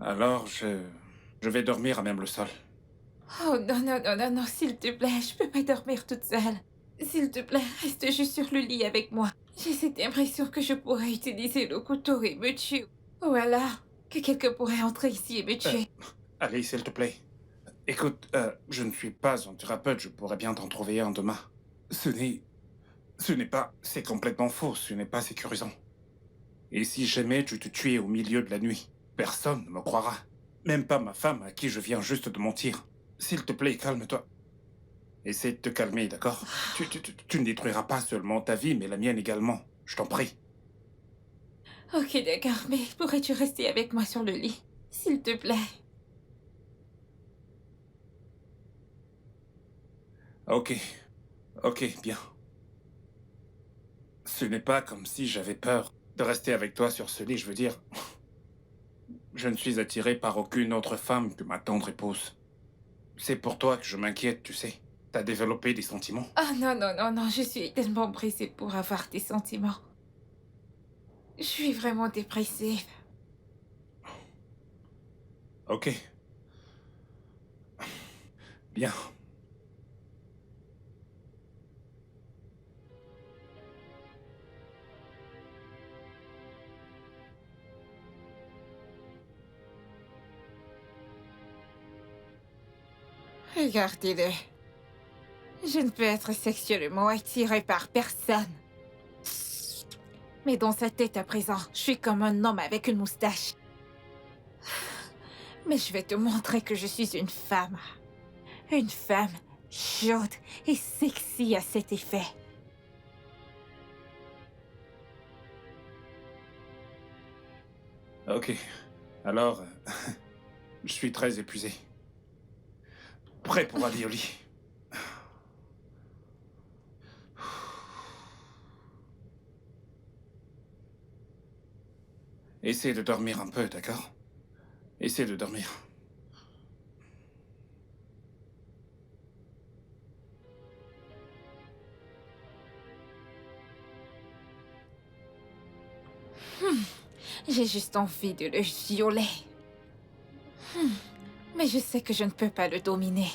Alors, je vais dormir à même le sol. Oh non, non, non, non, non, s'il te plaît, je peux pas dormir toute seule. S'il te plaît, reste juste sur le lit avec moi. J'ai cette impression que je pourrais utiliser le couteau et me tuer. Ou alors, que quelqu'un pourrait entrer ici et me tuer. Allez, s'il te plaît. Écoute, je ne suis pas un thérapeute, je pourrais bien t'en trouver un demain. Ce n'est... Ce n'est pas... C'est complètement faux, ce n'est pas sécurisant. Et si jamais tu te tuais au milieu de la nuit, personne ne me croira. Même pas ma femme à qui je viens juste de mentir. S'il te plaît, calme-toi. Essaie de te calmer, d'accord? Tu ne détruiras pas seulement ta vie, mais la mienne également. Je t'en prie. Ok, d'accord, mais pourrais-tu rester avec moi sur le lit? S'il te plaît. Ok. Ok, bien. Ce n'est pas comme si j'avais peur de rester avec toi sur ce lit, je veux dire. Je ne suis attiré par aucune autre femme que ma tendre épouse. C'est pour toi que je m'inquiète, tu sais. T'as développé des sentiments. Ah non, non, non, non, je suis tellement pressée pour avoir des sentiments. Je suis vraiment dépressive. Ok. Bien. Regardez-le. Je ne peux être sexuellement attirée par personne. Mais dans sa tête à présent, je suis comme un homme avec une moustache. Mais je vais te montrer que je suis une femme. Une femme chaude et sexy à cet effet. Ok. Alors, je suis très épuisé. Prêt pour aller au lit. Essaie de dormir un peu, d'accord? Essaie de dormir. J'ai juste envie de le violer. Mais je sais que je ne peux pas le dominer.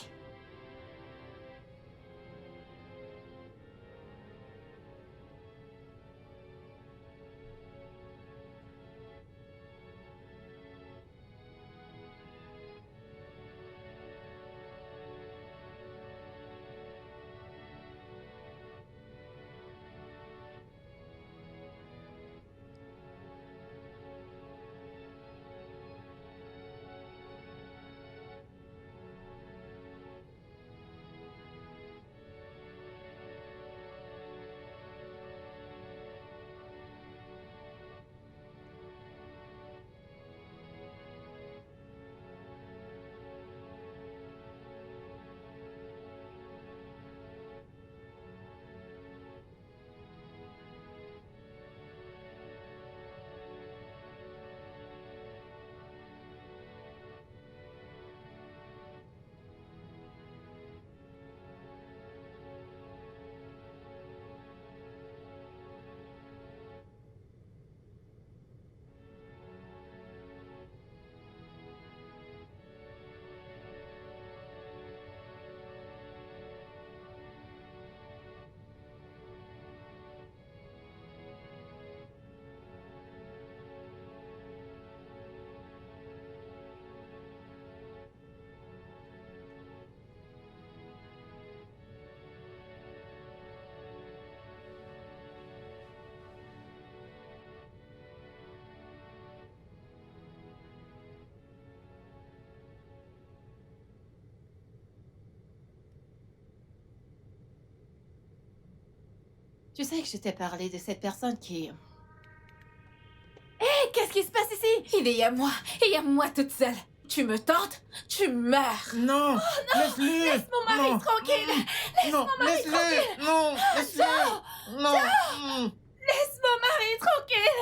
Tu sais que je t'ai parlé de cette personne qui... Hé, qu'est-ce qui se passe ici? Il est à moi, et à moi toute seule. Tu me tentes, tu meurs. Non, laisse-le. Laisse mon mari Non. tranquille. Non, laisse-le. Non, laisse-le. Non. Laisse mon mari tranquille.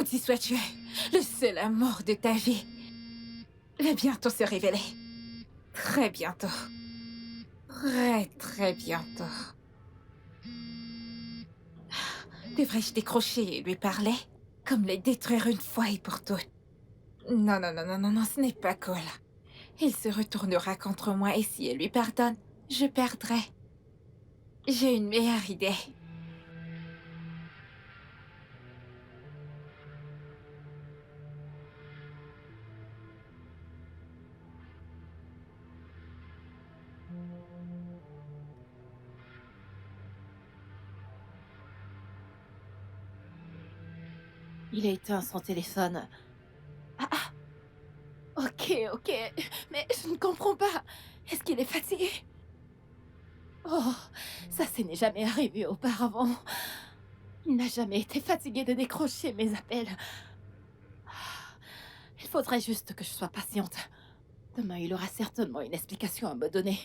Maudit sois-tu, le seul amour de ta vie va bientôt se révéler. Très bientôt. Très, très bientôt. Devrais-je décrocher et lui parler? Comme les détruire une fois et pour toutes. Non, non, non, non, non, non, ce n'est pas cool. Il se retournera contre moi et si elle lui pardonne, je perdrai. J'ai une meilleure idée. Il a éteint son téléphone. Ok, ok. Mais je ne comprends pas. Est-ce qu'il est fatigué? Oh, ça n'est jamais arrivé auparavant. Il n'a jamais été fatigué de décrocher mes appels. Il faudrait juste que je sois patiente. Demain, il aura certainement une explication à me donner.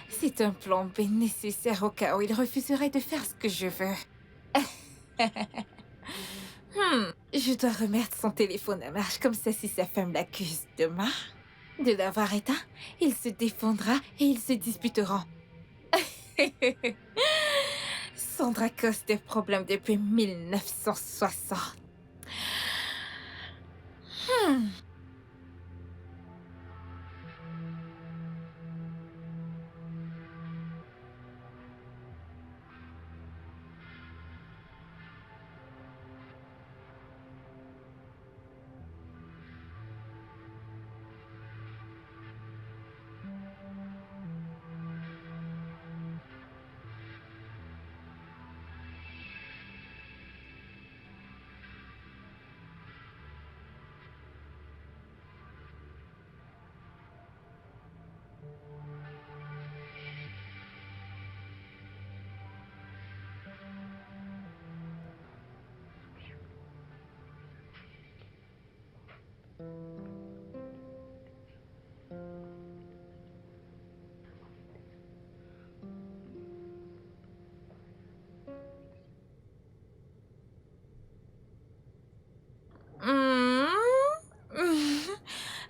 C'est un plan B nécessaire au cas où il refuserait de faire ce que je veux. Je dois remettre son téléphone à marche comme ça si sa femme l'accuse demain de l'avoir éteint, il se défendra et ils se disputeront. Sandra cause des problèmes depuis 1960.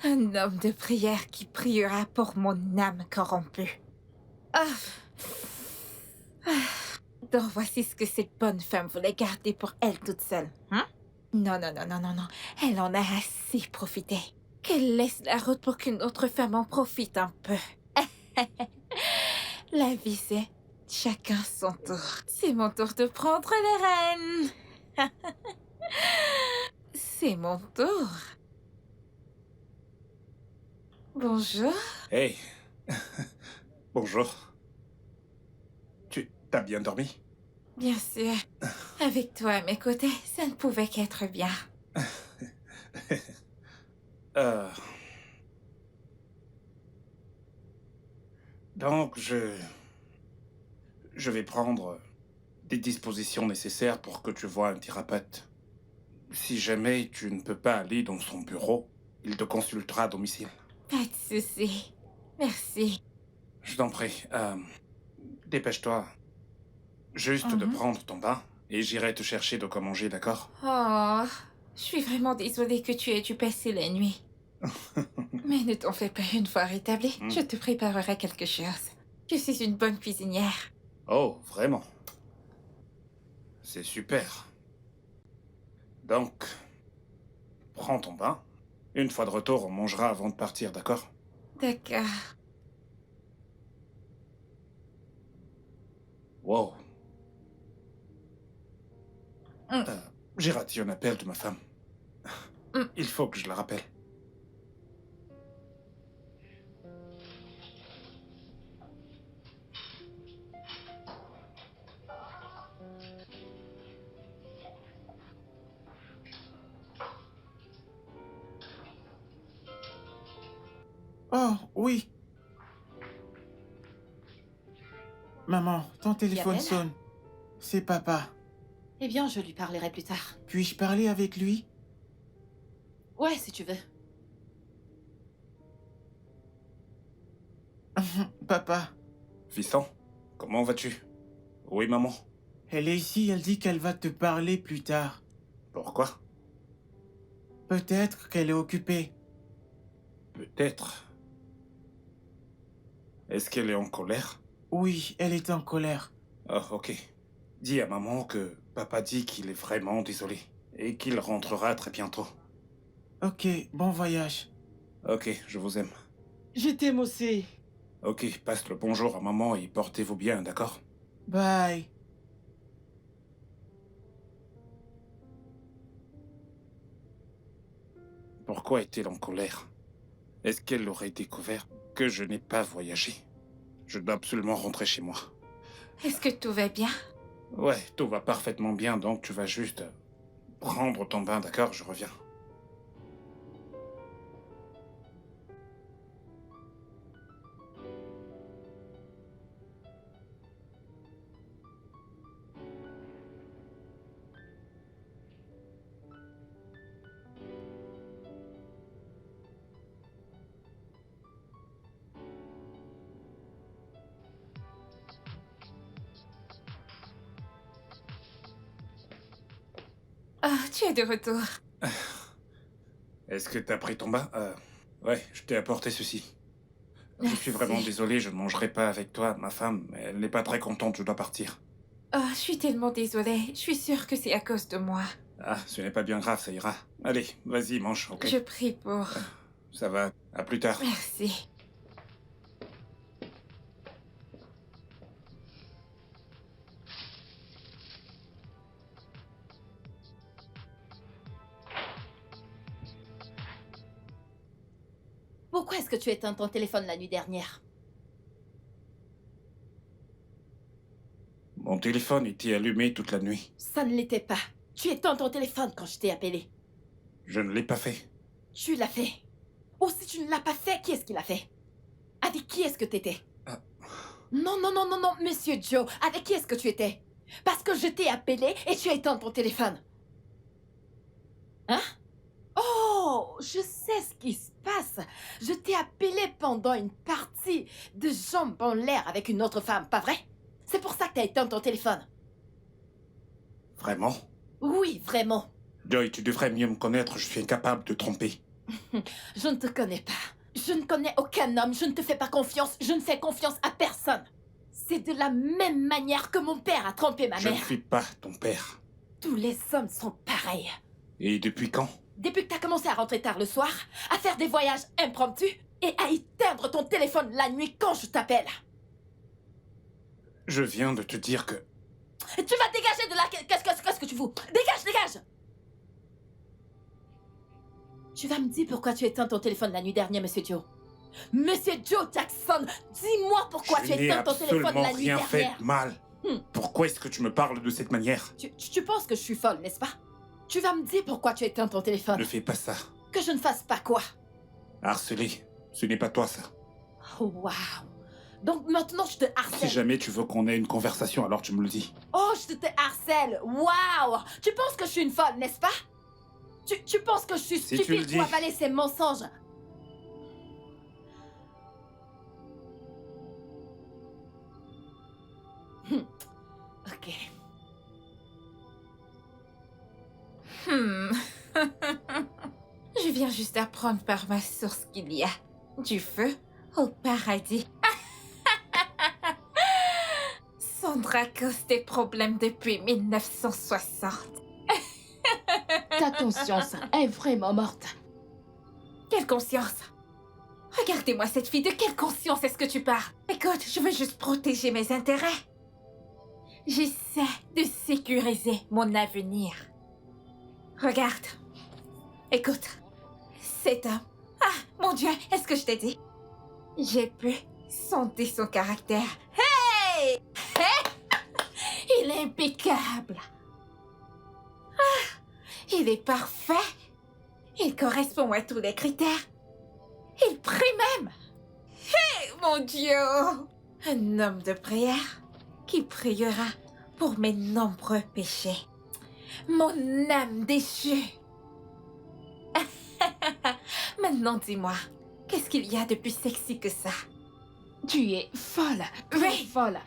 Un homme de prière qui priera pour mon âme corrompue. Donc voici ce que cette bonne femme voulait garder pour elle toute seule. Non, non, non, non, non, non. Elle en a assez profité. qu'elle laisse la route pour qu'une autre femme en profite un peu. La vie, c'est chacun son tour. C'est mon tour de prendre les rênes. C'est mon tour. Bonjour. Hey. Bonjour. Tu t'as bien dormi? Bien sûr. Avec toi à mes côtés, ça ne pouvait qu'être bien. Donc, je vais prendre des dispositions nécessaires pour que tu vois un thérapeute. Si jamais tu ne peux pas aller dans son bureau, il te consultera à domicile. Pas de souci. Merci. Je t'en prie. Dépêche-toi. Juste de prendre ton bain et j'irai te chercher de quoi manger, d'accord? Oh, je suis vraiment désolée que tu aies dû passer la nuit. Mais ne t'en fais pas, une fois rétabli, je te préparerai quelque chose. Je suis une bonne cuisinière. Oh, vraiment? C'est super. Donc, prends ton bain. Une fois de retour, on mangera avant de partir, d'accord? D'accord. Wow. J'ai raté un appel de ma femme. Il faut que je la rappelle. Oh, oui. Maman, ton téléphone Gabriel? sonne. C'est papa. Eh bien, je lui parlerai plus tard. Puis-je parler avec lui? Ouais, si tu veux. Papa, Fiston, comment vas-tu? Oui, maman. elle est ici, elle dit qu'elle va te parler plus tard. Pourquoi? Peut-être qu'elle est occupée. Peut-être. Est-ce qu'elle est en colère? Oui, elle est en colère. Oh, ok. Dis à maman que papa dit qu'il est vraiment désolé et qu'il rentrera très bientôt. Ok, bon voyage. Ok, je vous aime. Je t'aime aussi. Ok, passe le bonjour à maman et portez-vous bien, d'accord? Bye. Pourquoi est-elle en colère? Est-ce qu'elle aurait découvert que je n'ai pas voyagé? Je dois absolument rentrer chez moi. Est-ce que tout va bien? Ouais, tout va parfaitement bien, donc tu vas juste prendre ton bain, d'accord? Je reviens. Oh, tu es de retour. Est-ce que t'as pris ton bain? Ouais, je t'ai apporté ceci. Je suis vraiment Merci. désolé, je ne mangerai pas avec toi, ma femme. Elle n'est pas très contente, je dois partir. Oh, je suis tellement désolée. Je suis sûre que c'est à cause de moi. Ah, ce n'est pas bien grave, ça ira. Allez, vas-y, mange, ok? Je prie pour... Ça va, à plus tard. Merci. Pourquoi est-ce que tu éteins ton téléphone la nuit dernière? Mon téléphone était allumé toute la nuit. Ça ne l'était pas. Tu éteins ton téléphone quand je t'ai appelé. Je ne l'ai pas fait. Tu l'as fait. Ou si tu ne l'as pas fait, qui est-ce qui l'a fait? Avec qui est-ce que t'étais? Ah. Non, non, non, non, non, Monsieur Joe. Avec qui est-ce que tu étais? Parce que je t'ai appelé et tu as éteint ton téléphone. Hein? Oh, je sais ce qui se passe. Je t'ai appelé pendant une partie de jambes en l'air avec une autre femme, pas vrai? C'est pour ça que t'as éteint ton téléphone. Vraiment? Oui, vraiment. Joy, tu devrais mieux me connaître, je suis incapable de tromper. Je ne te connais pas. Je ne connais aucun homme, je ne te fais pas confiance, je ne fais confiance à personne. C'est de la même manière que mon père a trompé ma Je ne mère. suis pas ton père. Tous les hommes sont pareils. Et depuis quand? Depuis que t'as commencé à rentrer tard le soir, à faire des voyages impromptus et à éteindre ton téléphone la nuit quand je t'appelle. Je viens de te dire que... Tu vas dégager de là. Qu'est-ce que tu fous? Dégage! Tu vas me dire pourquoi tu éteins ton téléphone la nuit dernière, Monsieur Joe. Monsieur Joe Jackson, dis-moi pourquoi tu éteins ton téléphone la nuit rien fait dernière. de mal. Pourquoi est-ce que tu me parles de cette manière? Tu penses que je suis folle, n'est-ce pas? Tu vas me dire pourquoi tu éteins ton téléphone. Ne fais pas ça. Que je ne fasse pas quoi? Harceler, ce n'est pas toi ça. Oh, waouh. Donc maintenant je te harcèle. Si jamais tu veux qu'on ait une conversation, alors tu me le dis. Oh, je te harcèle. Waouh. Tu penses que je suis une folle, n'est-ce pas? Tu penses que je suis Si tu le stupide dis. pour avaler ces mensonges? Ok. Je viens juste d'apprendre par ma source qu'il y a du feu au paradis. Sandra cause des problèmes depuis 1960. Ta conscience est vraiment morte. Quelle conscience? Regardez-moi cette fille, de quelle conscience est-ce que tu parles? Écoute, je veux juste protéger mes intérêts. J'essaie de sécuriser mon avenir. Regarde. Écoute. Cet homme. Ah, mon Dieu, est-ce que je t'ai dit? J'ai pu sonder son caractère. Hey! Il est impeccable. Ah, il est parfait. Il correspond à tous les critères. Il prie même. Hey, mon Dieu! Un homme de prière qui priera pour mes nombreux péchés. Mon âme déchue. Maintenant, dis-moi, qu'est-ce qu'il y a de plus sexy que ça? Tu es folle. Très Oui. folle.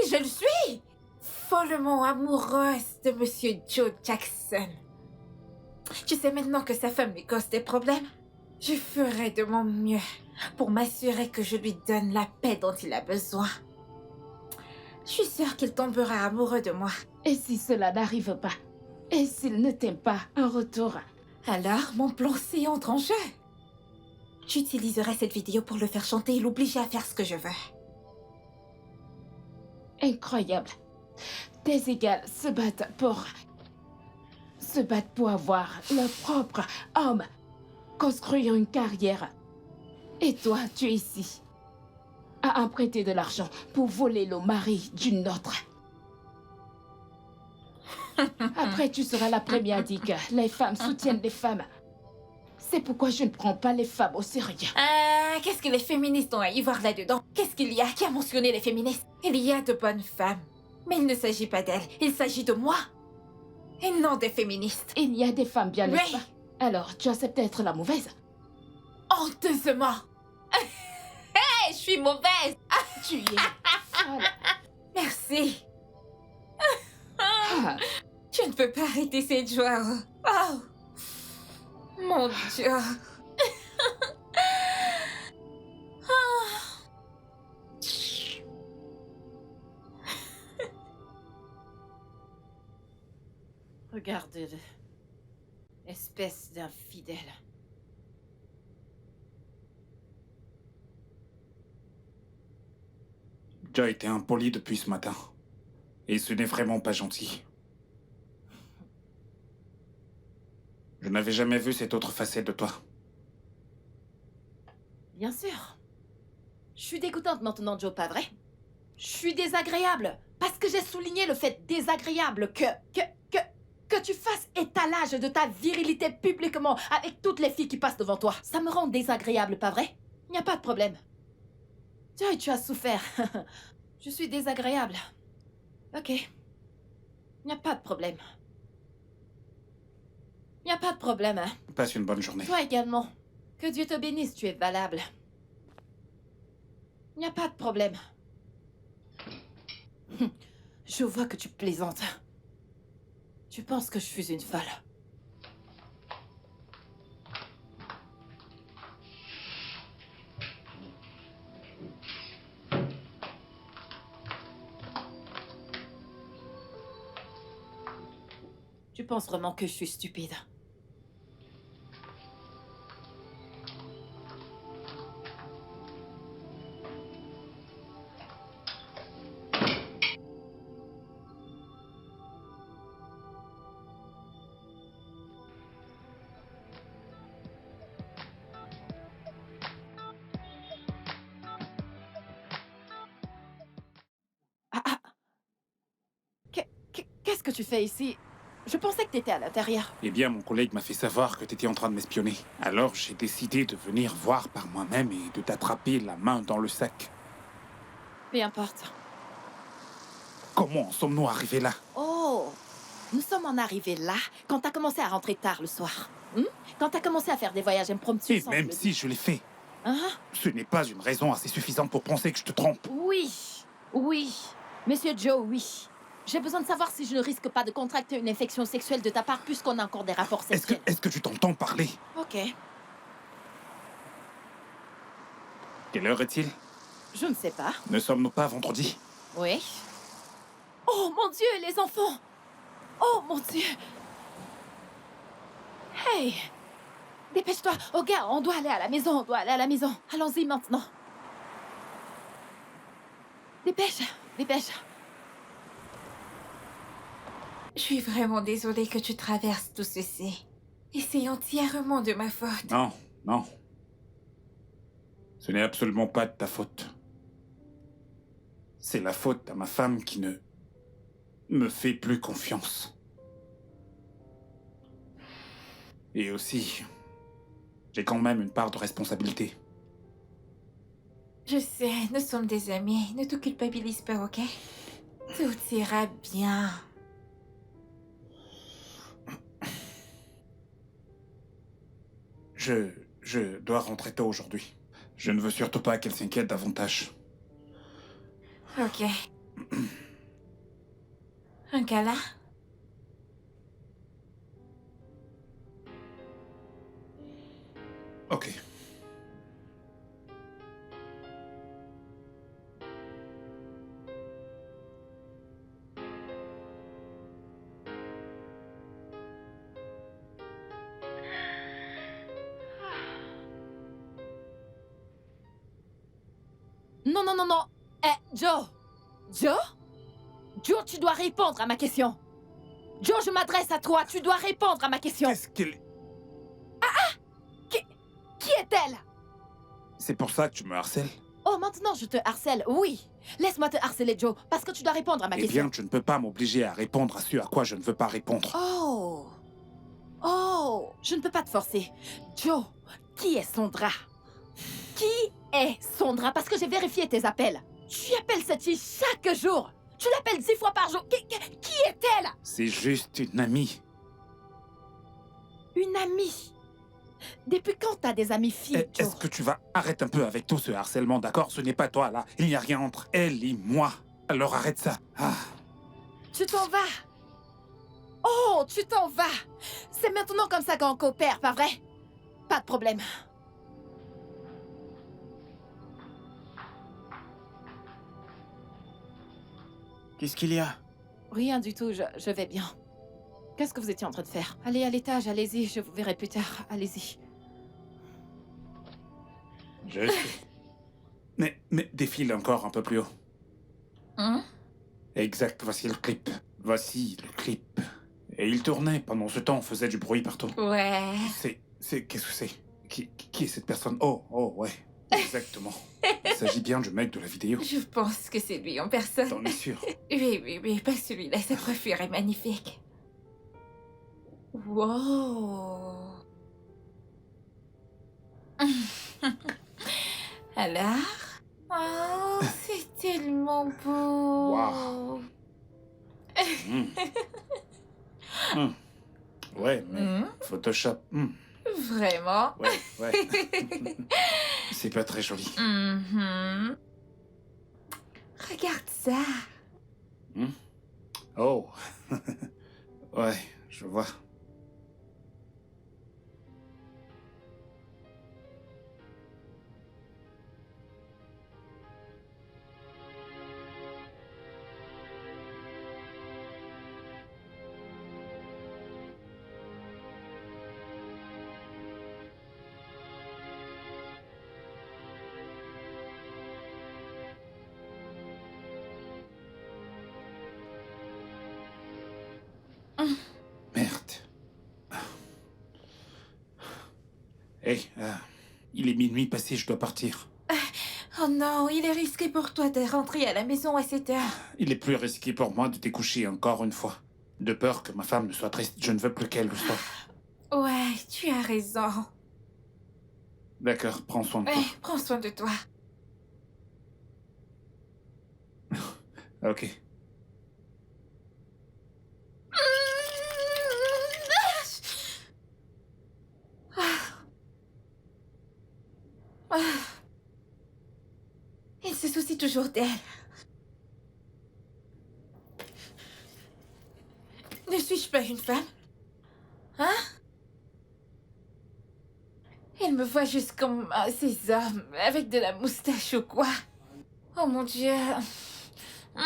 Je le suis! Follement amoureuse de Monsieur Joe Jackson. Tu sais maintenant que sa femme lui cause des problèmes? Je ferai de mon mieux pour m'assurer que je lui donne la paix dont il a besoin. Je suis sûre qu'il tombera amoureux de moi. Et si cela n'arrive pas? Et s'il ne t'aime pas en retour? Alors, mon plan C entre en jeu. J'utiliserai cette vidéo pour le faire chanter et l'obliger à faire ce que je veux. Incroyable. Tes égales se battent pour avoir leur propre homme, construire une carrière. Et toi, tu es ici, à emprunter de l'argent pour voler le mari d'une autre. Après, tu seras la première à dire que les femmes soutiennent les femmes. C'est pourquoi je ne prends pas les femmes au sérieux. Qu'est-ce que les féministes ont à y voir là-dedans? Qu'est-ce qu'il y a? Qui a mentionné les féministes? Il y a de bonnes femmes. Mais il ne s'agit pas d'elles, il s'agit de moi. Et non des féministes. Il y a des femmes bien, n'est-ce Oui. pas? Alors, tu acceptes d'être la mauvaise? Honteusement. Hey, je suis mauvaise. Tu es folle. Merci. Ah, Je ne peux pas arrêter cette joie. Oh. Mon Dieu. Regarde-le. Espèce d'infidèle. Tu as été impoli depuis ce matin. Et ce n'est vraiment pas gentil. Je n'avais jamais vu cette autre facette de toi. Bien sûr. Je suis dégoûtante maintenant, Joe, pas vrai? Je suis désagréable. Parce que j'ai souligné le fait désagréable que tu fasses étalage de ta virilité publiquement avec toutes les filles qui passent devant toi. Ça me rend désagréable, pas vrai? Il n'y a pas de problème. Joy, tu as souffert. Je suis désagréable. Ok. Il n'y a pas de problème. Il n'y a pas de problème, hein? Passe une bonne journée. Toi également. Que Dieu te bénisse, tu es valable. Il n'y a pas de problème. Je vois que tu plaisantes. Tu penses que je suis une folle. Tu penses vraiment que je suis stupide? que tu fais ici? Je pensais que t'étais à l'intérieur. Eh bien, mon collègue m'a fait savoir que t'étais en train de m'espionner. Alors, j'ai décidé de venir voir par moi-même et de t'attraper la main dans le sac. Peu importe. Comment en sommes-nous arrivés là? Oh, nous sommes en arrivés là quand t'as commencé à rentrer tard le soir. Quand t'as commencé à faire des voyages impromptus Et sans même le si je l'ai fait, Hein? ce n'est pas une raison assez suffisante pour penser que je te trompe. Oui, oui. Monsieur Joe, oui. J'ai besoin de savoir si je ne risque pas de contracter une infection sexuelle de ta part puisqu'on a encore des rapports sexuels. Est-ce que tu t'entends parler? Ok. Quelle heure est-il? Je ne sais pas. Ne sommes-nous pas vendredi? Oui. Oh mon Dieu, les enfants! Oh mon Dieu! Hey! Dépêche-toi! Oh gars, on doit aller à la maison, on doit aller à la maison. Allons-y maintenant. Dépêche, dépêche. Je suis vraiment désolée que tu traverses tout ceci. Et c'est entièrement de ma faute. Non, non. Ce n'est absolument pas de ta faute. C'est la faute à ma femme qui ne me fait plus confiance. Et aussi, j'ai quand même une part de responsabilité. Je sais, nous sommes des amis. Ne te culpabilise pas, ok? Tout ira bien. Je dois rentrer tôt aujourd'hui. Je ne veux surtout pas qu'elle s'inquiète davantage. Ok. Un câlin? Ok. Non, non, non, non. Joe! Joe? Joe, tu dois répondre à ma question. Joe, je m'adresse à toi. Tu dois répondre à ma question. Qu'est-ce qu'elle... Qui est-elle? C'est pour ça que tu me harcèles? Oh, maintenant je te harcèle. Oui. Laisse-moi te harceler, Joe, parce que tu dois répondre à ma Eh question. bien, tu ne peux pas m'obliger à répondre à ce à quoi je ne veux pas répondre. Oh. Oh. Je ne peux pas te forcer. Joe, qui est Sondra? Qui est Sondra? Parce que j'ai vérifié tes appels. Tu appelles cette fille chaque jour. Tu l'appelles 10 fois par jour. Qui est-elle? C'est juste une amie. Une amie. Depuis quand t'as des amies filles, Joe? Est-ce que tu vas... Arrête un peu avec tout ce harcèlement, d'accord? Ce n'est pas toi, là. Il n'y a rien entre elle et moi. Alors arrête ça. Ah. Tu t'en vas. Oh, tu t'en vas. C'est maintenant comme ça qu'on coopère, pas vrai? Pas de problème. Qu'est-ce qu'il y a? Rien du tout, je vais bien. Qu'est-ce que vous étiez en train de faire? Allez à l'étage, allez-y, je vous verrai plus tard. Allez-y. Je sais. Mais défile encore un peu plus haut. Hein? Exact, voici le clip. Voici le clip. Et il tournait. Pendant ce temps, on faisait du bruit partout. Ouais. Qu'est-ce que c'est? Qui est cette personne? Oh, ouais. Exactement. Il s'agit bien du mec de la vidéo. Je pense que c'est lui en personne. T'en es sûr? Oui, pas celui-là. Sa coiffure est magnifique. Wow. Alors? Oh, c'est tellement beau. Wow. Hmm. Hmm. Ouais, mais Photoshop. Vraiment? Ouais. C'est pas très joli. Mhm. Regarde ça. Oh. Ouais, je vois. Merde. Hey, il est minuit passé, je dois partir. Oh non, il est risqué pour toi de rentrer à la maison à cette heure. Il est plus risqué pour moi de découcher encore une fois. De peur que ma femme ne soit triste, je ne veux plus qu'elle le soit. Ouais, tu as raison. D'accord, prends soin de Ouais, toi. prends soin de toi. Ok. Il se soucie toujours d'elle. Ne suis-je pas une femme? Hein? Il me voit juste comme ces hommes, avec de la moustache ou quoi. Oh mon Dieu. Mmh.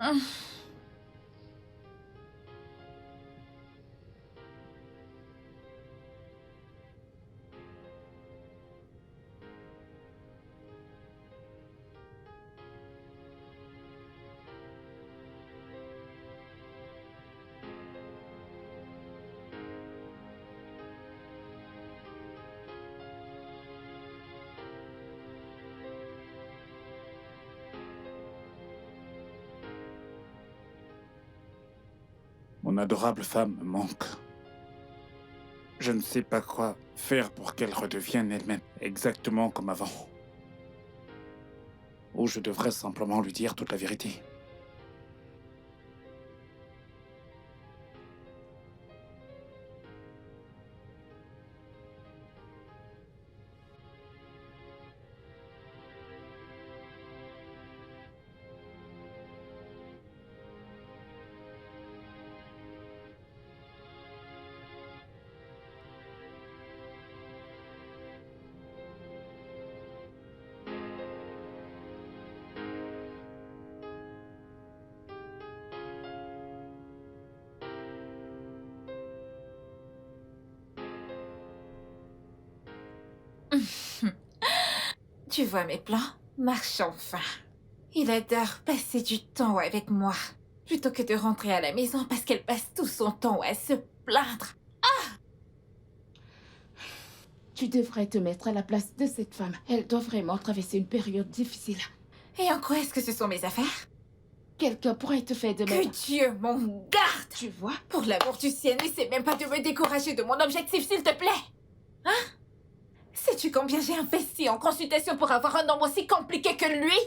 Mmh. Mon adorable femme me manque. Je ne sais pas quoi faire pour qu'elle redevienne elle-même, exactement comme avant. Ou je devrais simplement lui dire toute la vérité. Tu vois mes plans? Marche enfin. Il adore passer du temps avec moi, plutôt que de rentrer à la maison parce qu'elle passe tout son temps à se plaindre. Tu devrais te mettre à la place de cette femme. Elle doit vraiment traverser une période difficile. Et en quoi est-ce que ce sont mes affaires? Quelqu'un pourrait te faire de Que même. Dieu m'en garde! Tu vois? Pour l'amour du ciel, n'essaie même pas de me décourager de mon objectif, s'il te plaît! Hein? Sais-tu combien j'ai investi en consultation pour avoir un homme aussi compliqué que lui?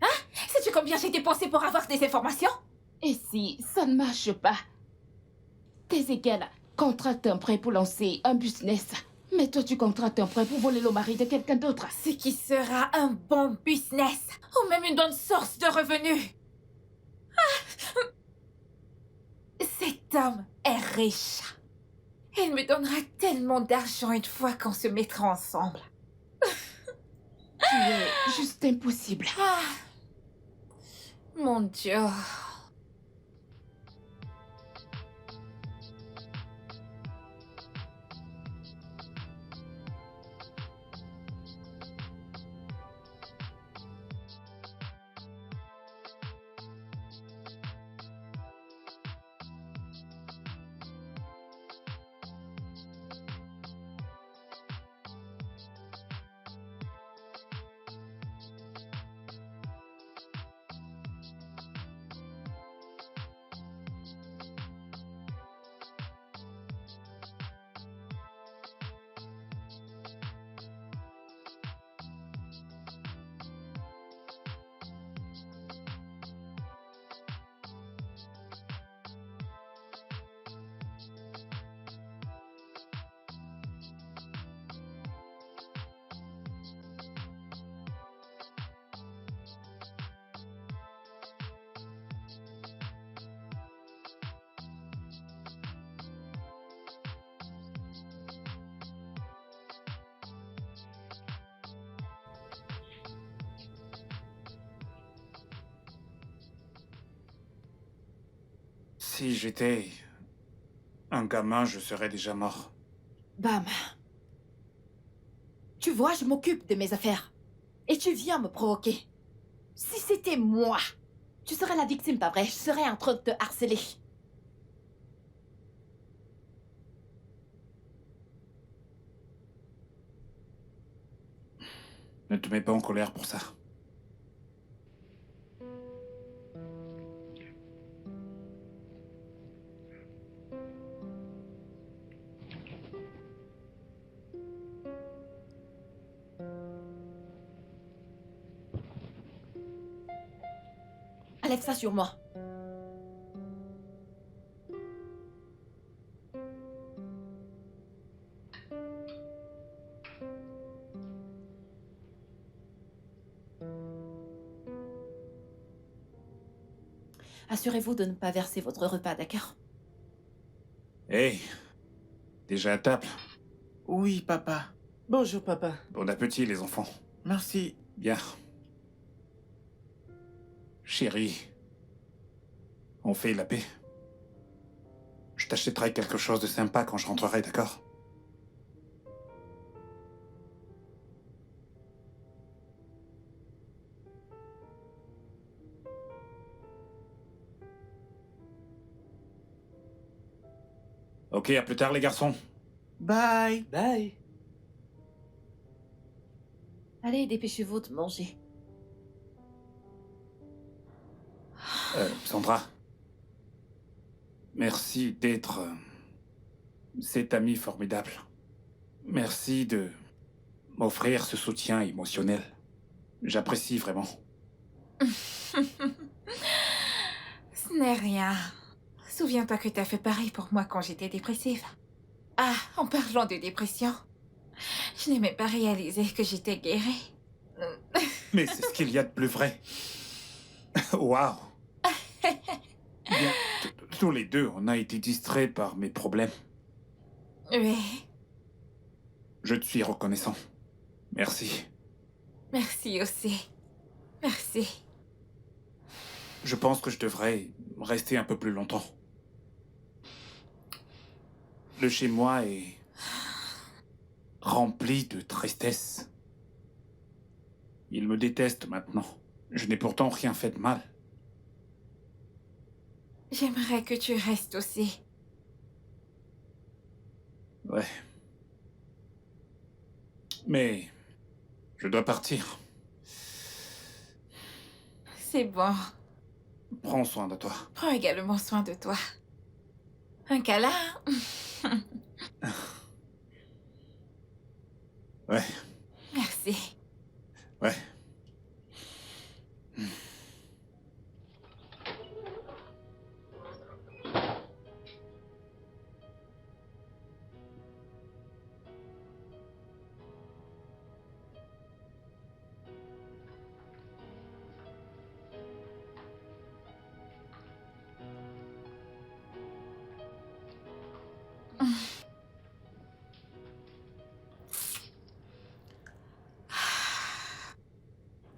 Hein? Sais-tu combien j'ai dépensé pour avoir des informations? Et si ça ne marche pas? Tes égales contractent un prêt pour lancer un business. Mais toi, tu contractes un prêt pour voler le mari de quelqu'un d'autre. Ce qui sera un bon business, ou même une bonne source de revenus. Ah! Cet homme est riche. Il me donnera tellement d'argent une fois qu'on se mettra ensemble. Tu es juste impossible. Ah! Mon Dieu. Si j'étais un gamin, je serais déjà mort. Bam. Tu vois, je m'occupe de mes affaires. Et tu viens me provoquer. Si c'était moi, tu serais la victime, pas vrai? Je serais en train de te harceler. Ne te mets pas en colère pour ça. Enlève ça sur moi. Assurez-vous de ne pas verser votre repas, d'accord? Hey, déjà à table. Oui, papa. Bonjour, papa. Bon appétit, les enfants. Merci. Bien. Chérie, on fait la paix. Je t'achèterai quelque chose de sympa quand je rentrerai, d'accord? Ok, à plus tard, les garçons. Bye. Bye. Allez, dépêchez-vous de manger. Sandra. Merci d'être cet ami formidable. Merci de m'offrir ce soutien émotionnel. J'apprécie vraiment. Ce n'est rien. Souviens-toi que t'as fait pareil pour moi quand j'étais dépressive. Ah, en parlant de dépression, je n'ai même pas réalisé que j'étais guérie. Mais c'est ce qu'il y a de plus vrai. Waouh. Bien, tous les deux, on a été distraits par mes problèmes. Oui, Je te suis reconnaissant. Merci. merci aussi. Merci. Je pense que je devrais rester un peu plus longtemps. Le chez-moi est rempli de tristesse. Il me déteste maintenant. Je n'ai pourtant rien fait de mal. J'aimerais que tu restes aussi. Ouais. Mais je dois partir. C'est bon. Prends soin de toi. Prends également soin de toi. Un câlin? Ouais, Merci. ouais.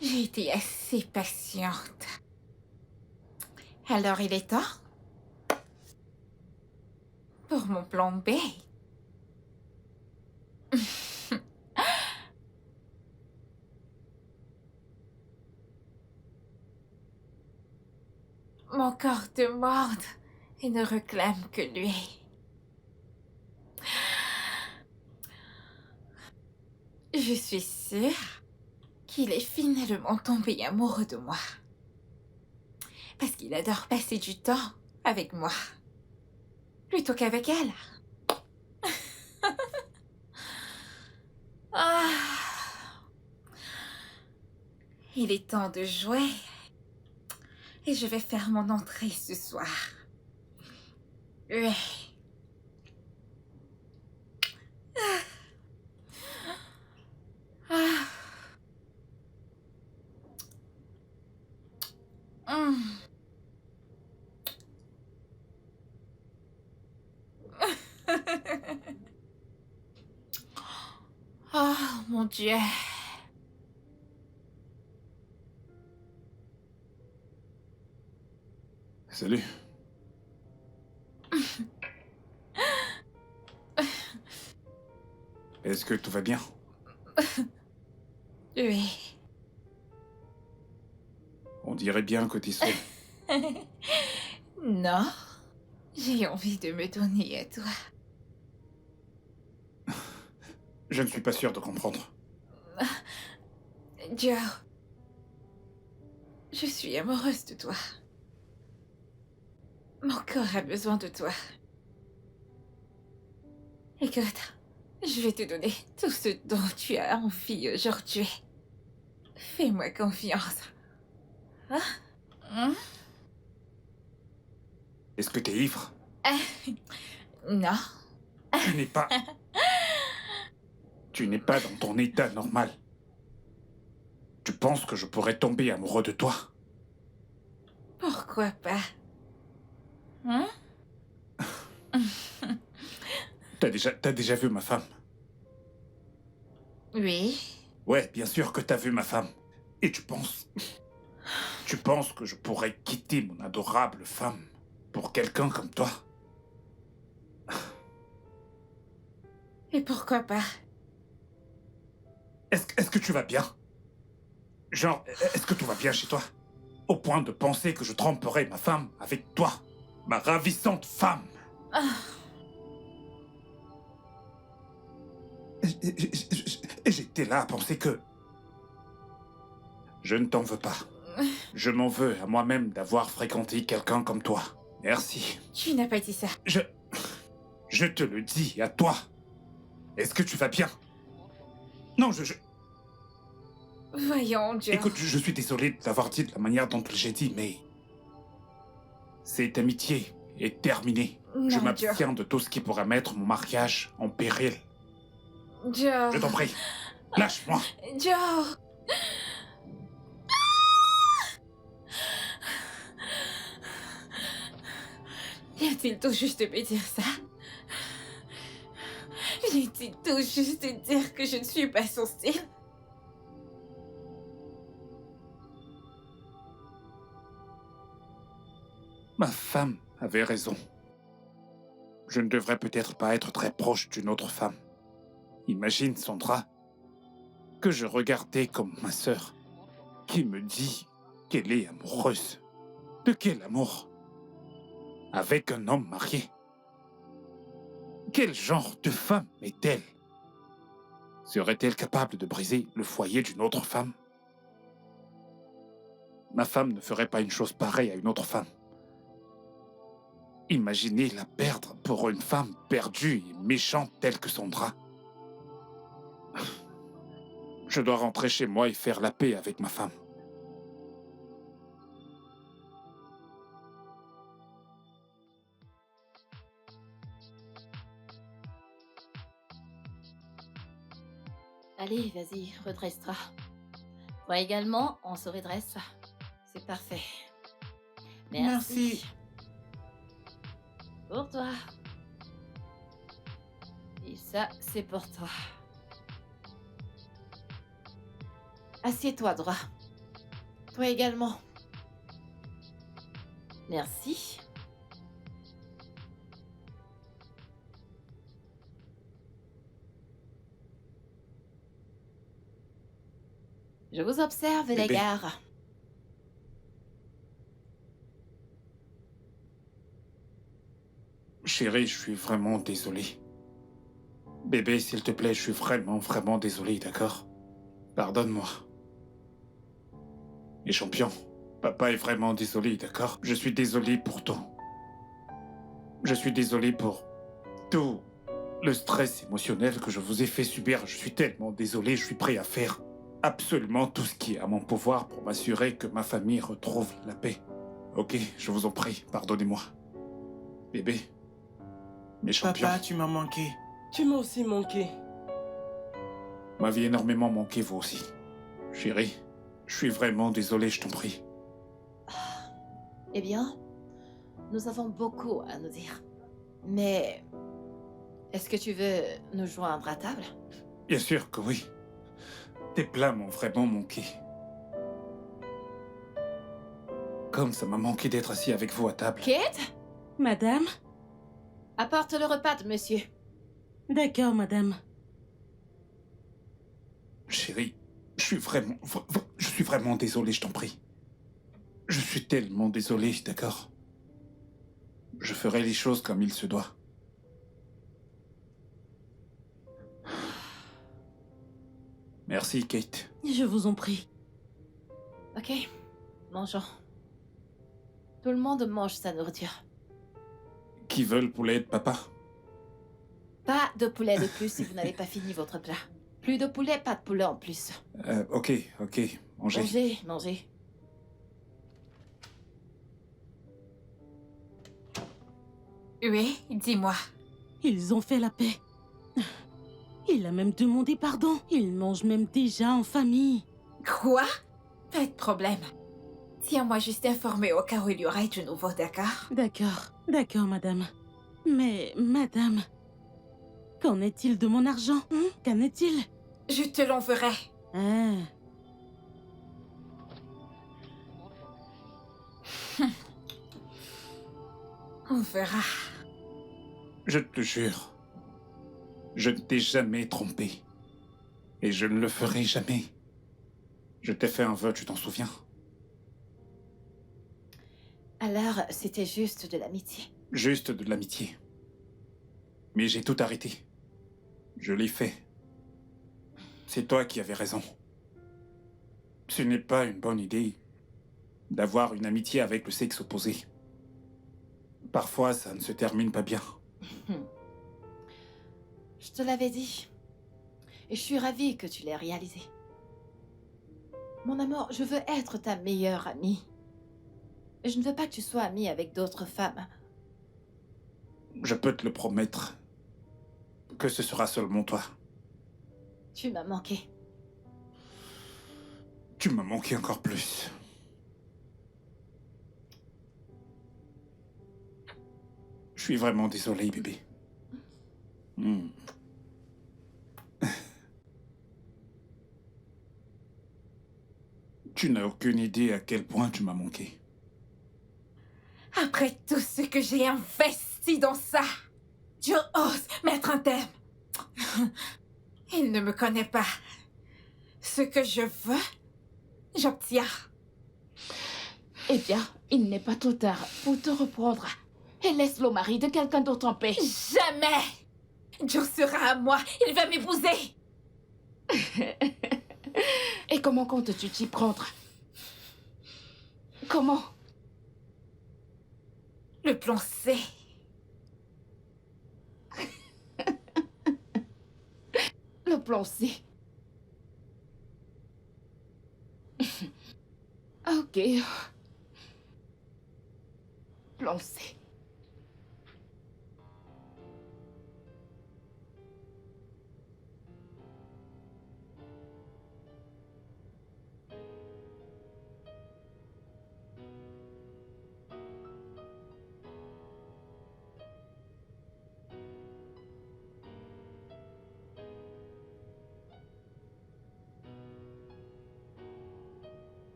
J'ai été assez patiente. Alors il est temps pour mon plan B. Mon corps demande et ne réclame que lui. Je suis sûre qu'il est finalement tombé amoureux de moi. Parce qu'il adore passer du temps avec moi. Plutôt qu'avec elle. Ah. Il est temps de jouer. Et je vais faire mon entrée ce soir. Oui. Ah. Hum. Oh mon Dieu. Salut. Est-ce que tout va bien? Oui. On dirait bien que t'es seul. Non. J'ai envie de me donner à toi. Je ne suis pas sûr de comprendre. Joe, je suis amoureuse de toi. Mon corps a besoin de toi. Écoute, je vais te donner tout ce dont tu as envie aujourd'hui. Fais-moi confiance. Hein? Est-ce que t'es ivre? Non. Tu n'es pas... Tu n'es pas dans ton état normal. Tu penses que je pourrais tomber amoureux de toi? Pourquoi pas? Hein? T'as déjà vu ma femme? Oui. Ouais, bien sûr que t'as vu ma femme. Et tu penses... Tu penses que je pourrais quitter mon adorable femme pour quelqu'un comme toi? Et pourquoi pas? Est-ce que tu vas bien? Genre, est-ce que tout va bien chez toi? Au point de penser que je tromperais ma femme avec toi, ma ravissante femme. Et j'étais là à penser que... Je ne t'en veux pas. Je m'en veux à moi-même d'avoir fréquenté quelqu'un comme toi. Merci. Tu n'as pas dit ça. Je te le dis à toi. Est-ce que tu vas bien? Non, Voyons, Joe. Écoute, je suis désolé de l'avoir dit de la manière dont j'ai dit, mais... Cette amitié est terminée. Non, Je Joe. m'abstiens de tout ce qui pourrait mettre mon mariage en péril. Joe. Je t'en prie, lâche-moi. Joe. Vient-il tout juste de me dire ça? Vient-il tout juste de dire que je ne suis pas son style? Ma femme avait raison. Je ne devrais peut-être pas être très proche d'une autre femme. Imagine, Sandra, que je regardais comme ma sœur, qui me dit qu'elle est amoureuse. De quel amour? Avec un homme marié. Quel genre de femme est-elle? Serait-elle capable de briser le foyer d'une autre femme? Ma femme ne ferait pas une chose pareille à une autre femme. Imaginez la perdre pour une femme perdue et méchante telle que Sandra. Je dois rentrer chez moi et faire la paix avec ma femme. Allez, vas-y, redresse-toi. Toi également, on se redresse. C'est parfait. Merci. Pour toi. Et ça, c'est pour toi. Assieds-toi droit. Toi également. Merci. Je vous observe, les Bébé. gars. Chérie, je suis vraiment désolé. Bébé, s'il te plaît, je suis vraiment désolé, d'accord? Pardonne-moi. Et champion, papa est vraiment désolé, d'accord? Je suis désolé pour tout. Je suis désolé pour tout le stress émotionnel que je vous ai fait subir. Je suis tellement désolé, je suis prêt à faire absolument tout ce qui est à mon pouvoir pour m'assurer que ma famille retrouve la paix. Ok, je vous en prie, pardonnez-moi. Bébé, mes champions, Papa, tu m'as manqué. Tu m'as aussi manqué. m'avez énormément manqué vous aussi. Chérie, je suis vraiment désolé, je t'en prie. Eh bien, nous avons beaucoup à nous dire. Mais est-ce que tu veux nous joindre à table? Bien sûr que oui. Tes plats m'ont vraiment manqué. Comme ça m'a manqué d'être assis avec vous à table. Kate, Madame? apporte le repas de monsieur. D'accord, madame. Chérie, je suis vraiment désolé, je t'en prie. Je suis tellement désolé, d'accord? Je ferai les choses comme il se doit. Merci, Kate. Je vous en prie. Ok, mangeons. Tout le monde mange sa nourriture. Qui veut le poulet de papa? Pas de poulet de plus si vous n'avez pas fini votre plat. Plus de poulet, pas de poulet en plus. Ok, mangez. Mangez, mangez. Oui, dis-moi. Ils ont fait la paix. Il a même demandé pardon. Ils mangent même déjà en famille. Quoi? Pas de problème. Tiens-moi juste informé au cas où il y aurait du nouveau, d'accord? D'accord, madame. Mais, madame, qu'en est-il de mon argent? Qu'en est-il? Je te l'enverrai. Ah, On verra. Je te jure, je ne t'ai jamais trompé. Et je ne le ferai jamais. Je t'ai fait un vœu, tu t'en souviens? Alors, c'était juste de l'amitié. Juste de l'amitié. Mais j'ai tout arrêté. Je l'ai fait. C'est toi qui avais raison. Ce n'est pas une bonne idée d'avoir une amitié avec le sexe opposé. Parfois, ça ne se termine pas bien. Je te l'avais dit. Et je suis ravie que tu l'aies réalisé. Mon amour, je veux être ta meilleure amie. Et je ne veux pas que tu sois amie avec d'autres femmes. Je peux te le promettre que ce sera seulement toi. Tu m'as manqué. Tu m'as manqué encore plus. Je suis vraiment désolé, bébé. Tu n'as aucune idée à quel point tu m'as manqué. Après tout ce que j'ai investi dans ça, tu oses mettre un terme. Il ne me connaît pas. Ce que je veux, j'obtiens. Eh bien, il n'est pas trop tard pour te reprendre. Et laisse le mari de quelqu'un d'autre en paix. Jamais! Joe sera à moi. Il va m'épouser. Et comment comptes-tu t'y prendre? Comment? Le plan C. Le plan C. Ok. Plan C.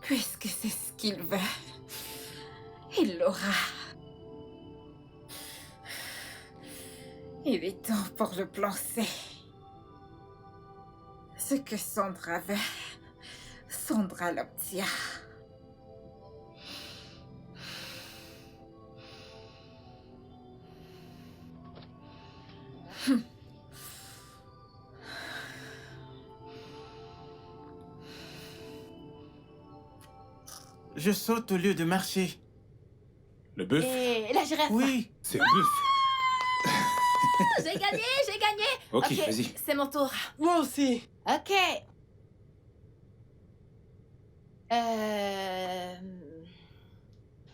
Puisque c'est ce qu'il veut, il l'aura. Il est temps pour le plan C. Ce que Sandra veut, Sandra l'obtient. Je saute au lieu de marcher. Le bœuf? Et la girafe. Oui. C'est le bœuf. J'ai gagné, j'ai gagné. Ok, vas-y. C'est mon tour. moi aussi. Ok.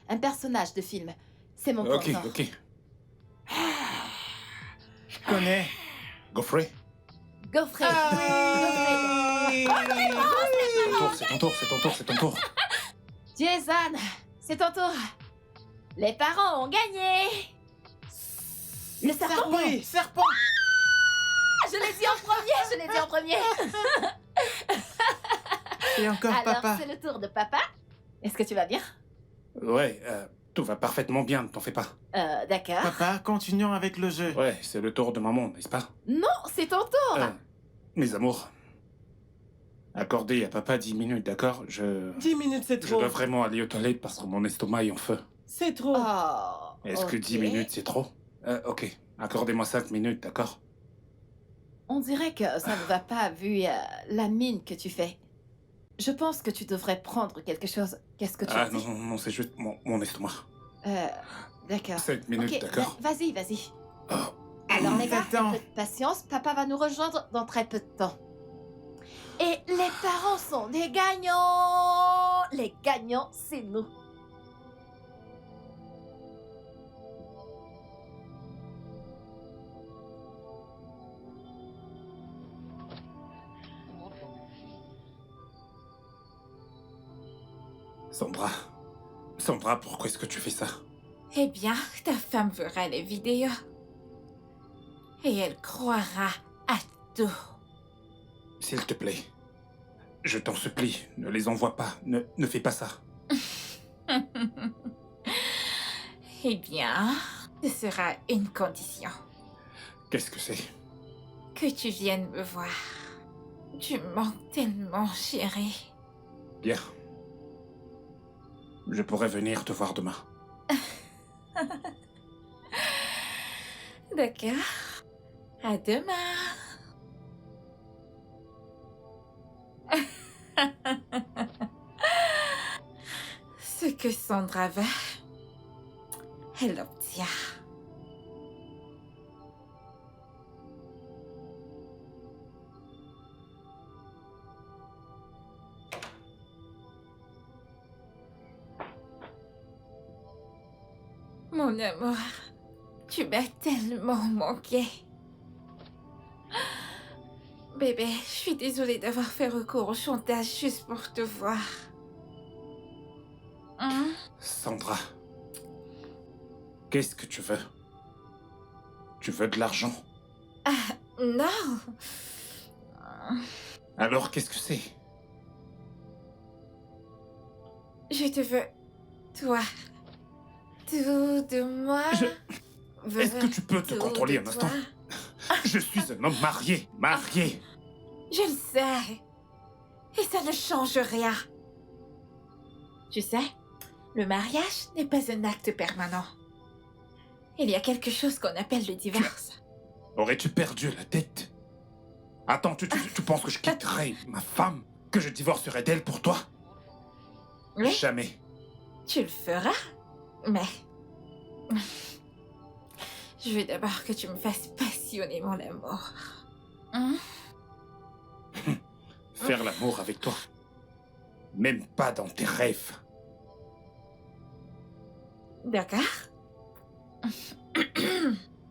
Un personnage de film. C'est mon Ok, contenant. ok. Je connais. Godfrey? Gaufred. C'est ton tour. Jason, c'est ton tour. Les parents ont gagné. Le serpent. Oui, serpent. Je l'ai dit en premier. Et encore Alors, papa. c'est le tour de papa. Est-ce que tu vas bien? Ouais, tout va parfaitement bien, ne t'en fais pas. D'accord. Papa, continuons avec le jeu. Ouais, c'est le tour de maman, n'est-ce pas? Non, c'est ton tour. Mes amours, accordez à papa 10 minutes, d'accord? 10 minutes, c'est Je trop. dois vraiment aller aux toilettes parce que mon estomac est en feu. C'est trop. Oh. Est-ce que 10 minutes, c'est trop? Ok, accordez-moi 5 minutes, d'accord? On dirait que ça ne va pas vu la mine que tu fais. Je pense que tu devrais prendre quelque chose. Qu'est-ce que tu Ah dis? non, c'est juste mon estomac. D'accord. 5 minutes, Ok, d'accord? Vas-y. Oh. Alors les gars, Attends. un peu de patience. Papa va nous rejoindre dans très peu de temps. Et les parents sont des gagnants. Les gagnants, c'est nous. Sandra, pourquoi est-ce que tu fais ça? Eh bien, ta femme verra les vidéos. Et elle croira à tout. S'il te plaît, je t'en supplie, ne les envoie pas, ne fais pas ça. Eh bien, ce sera une condition. Qu'est-ce que c'est? Que tu viennes me voir. Tu me manques tellement, chérie. Bien. Je pourrais venir te voir demain. D'accord. À demain. Ce que Sandra veut, elle l'obtient. Mon amour, tu m'as tellement manqué. Bébé, je suis désolée d'avoir fait recours au chantage juste pour te voir. Hein? Sandra, qu'est-ce que tu veux? Tu veux de l'argent? Non. Alors qu'est-ce que c'est? Je te veux, toi. Tout de moi. Est-ce que tu peux te Tout contrôler de un instant? toi. Je suis un homme marié. Je le sais. Et ça ne change rien. Tu sais, le mariage n'est pas un acte permanent. Il y a quelque chose qu'on appelle le divorce. Aurais-tu perdu la tête? Attends, tu penses que je quitterais ma femme? Que je divorcerais d'elle pour toi? Oui, Jamais. tu le feras, mais... Je veux d'abord que tu me fasses passionnément l'amour. Hein? Faire l'amour avec toi. Même pas dans tes rêves. D'accord.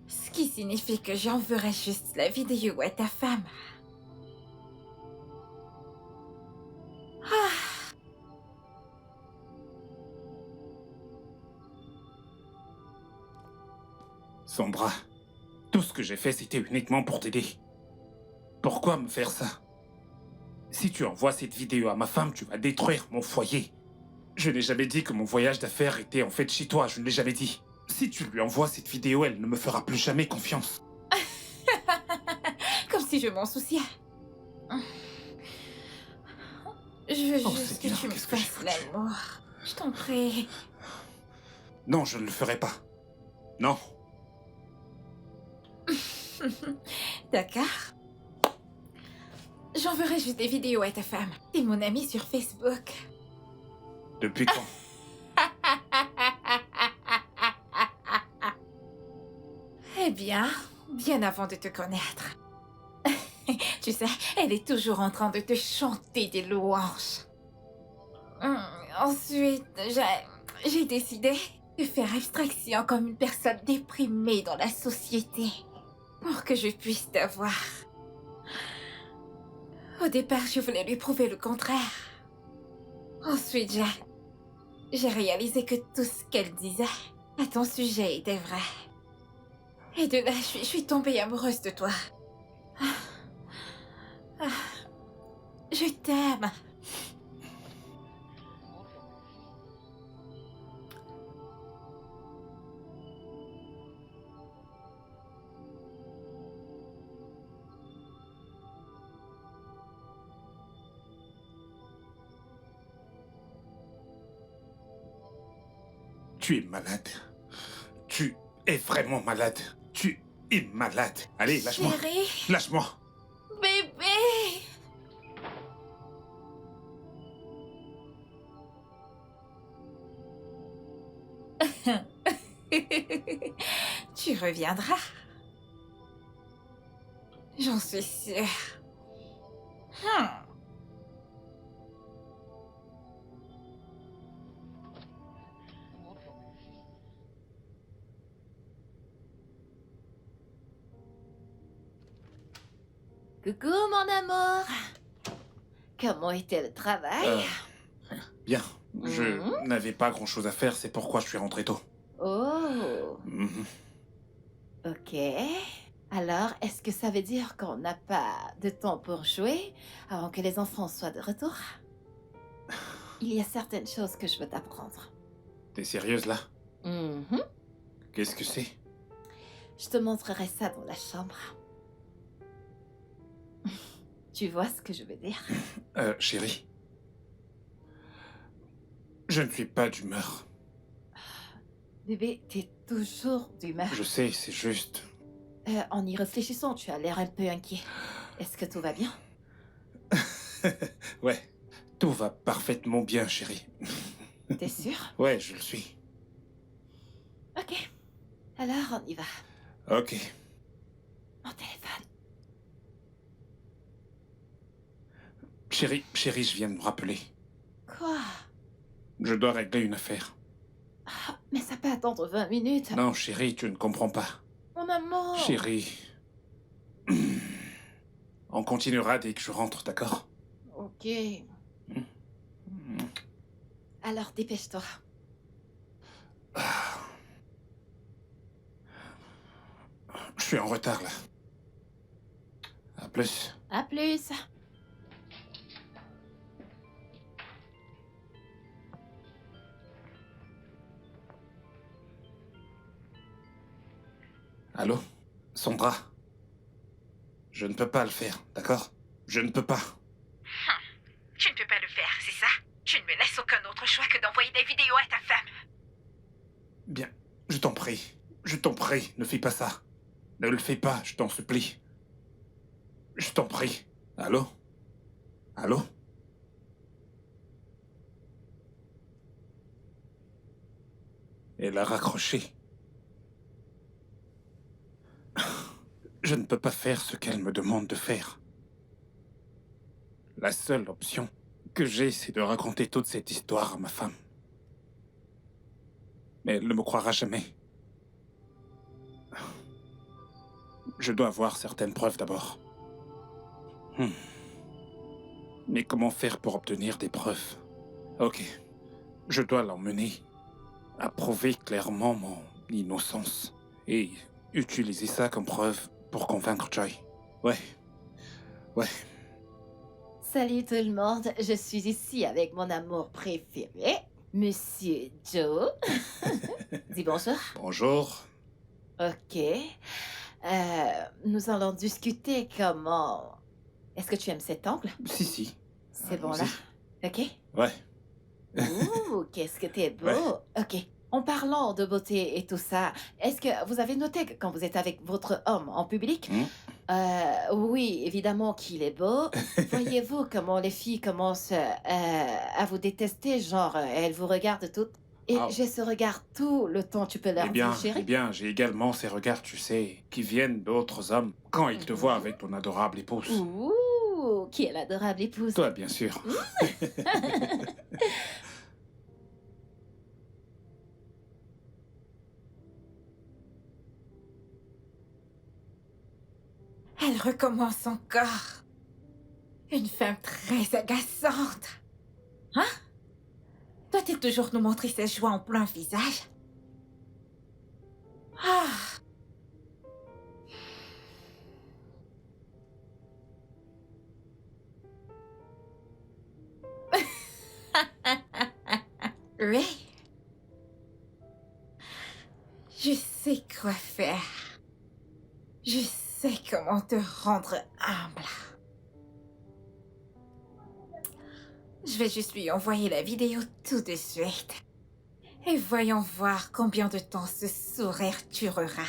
Ce qui signifie que j'enverrai juste la vidéo à ta femme. Ah. Sandra, tout ce que j'ai fait, c'était uniquement pour t'aider. Pourquoi me faire ça? Si tu envoies cette vidéo à ma femme, tu vas détruire mon foyer. Je n'ai jamais dit que mon voyage d'affaires était en fait chez toi, je ne l'ai jamais dit. Si tu lui envoies cette vidéo, elle ne me fera plus jamais confiance. Comme si je m'en souciais. Je veux Oh, juste Seigneur, que tu me qu'est-ce que j'ai fasses foutu? l'amour. Je t'en prie. Non, je ne le ferai pas. Non. D'accord. J'enverrai juste des vidéos à ta femme. T'es mon amie sur Facebook. Depuis quand? Eh bien, bien avant de te connaître. Tu sais, elle est toujours en train de te chanter des louanges. Ensuite, j'ai décidé de faire abstraction comme une personne déprimée dans la société pour que je puisse t'avoir. Au départ, je voulais lui prouver le contraire. Ensuite, j'ai réalisé que tout ce qu'elle disait à ton sujet était vrai. Et de là, je suis tombée amoureuse de toi. Je t'aime. Tu es malade. Tu es vraiment malade. Tu es malade. Allez, lâche-moi. Chérie, Lâche-moi. bébé. Tu reviendras. J'en suis sûre. Coucou, mon amour. Comment était le travail? Bien. Je n'avais pas grand-chose à faire, c'est pourquoi je suis rentré tôt. Oh, Mhm. ok. Alors, est-ce que ça veut dire qu'on n'a pas de temps pour jouer avant que les enfants soient de retour? Il y a certaines choses que je veux t'apprendre. T'es sérieuse là? Mhm. Qu'est-ce que c'est? Je te montrerai ça dans la chambre. Tu vois ce que je veux dire? Chérie. Je ne suis pas d'humeur. Bébé, t'es toujours d'humeur. Je sais, c'est juste... En y réfléchissant, tu as l'air un peu inquiet. Est-ce que tout va bien? Ouais, tout va parfaitement bien, chérie. T'es sûr? Ouais, je le suis. Ok. Alors, on y va. Ok. Mon téléphone. Chérie, je viens de me rappeler. Quoi? Je dois régler une affaire. Ah, mais ça peut attendre 20 minutes. Non, chérie, tu ne comprends pas. Mon amour. Chérie... On continuera dès que je rentre, d'accord? Ok. Alors, dépêche-toi. Je suis en retard, là. À plus. À plus. Allô? Sandra? Je ne peux pas le faire, d'accord? Je ne peux pas. Tu ne peux pas le faire, c'est ça? Tu ne me laisses aucun autre choix que d'envoyer des vidéos à ta femme. Bien, je t'en prie. Je t'en prie, ne fais pas ça. Ne le fais pas, je t'en supplie. Je t'en prie. Allô? Allô? Elle a raccroché. Je ne peux pas faire ce qu'elle me demande de faire. La seule option que j'ai, c'est de raconter toute cette histoire à ma femme. Mais elle ne me croira jamais. Je dois avoir certaines preuves d'abord. Mais comment faire pour obtenir des preuves? Ok. Je dois l'emmener à prouver clairement mon innocence. Et utiliser ça comme preuve pour convaincre Joy. Ouais. Ouais. Salut tout le monde. Je suis ici avec mon amour préféré, Monsieur Joe. Dis bonjour. Bonjour. Ok. Nous allons discuter comment... Est-ce que tu aimes cet angle? Si. C'est bon là? Ok. Ouais. Ouh, qu'est-ce que t'es beau. Ouais. Ok. En parlant de beauté et tout ça, est-ce que vous avez noté que quand vous êtes avec votre homme en public, oui, évidemment qu'il est beau. Voyez-vous comment les filles commencent à vous détester, genre elles vous regardent toutes. Et Ah. j'ai ce regard tout le temps, tu peux leur Eh dire, chérie. bien, j'ai également ces regards, tu sais, qui viennent d'autres hommes quand ils te voient avec ton adorable épouse. Ouh, qui est l'adorable épouse. Toi, bien sûr. Elle recommence encore. Une femme très agaçante. Hein? Doit-il toujours nous montrer ses joies en plein visage? Ah! Oui. Je sais quoi faire. Je sais comment te rendre humble. Je vais juste lui envoyer la vidéo tout de suite. Et voyons voir combien de temps ce sourire durera.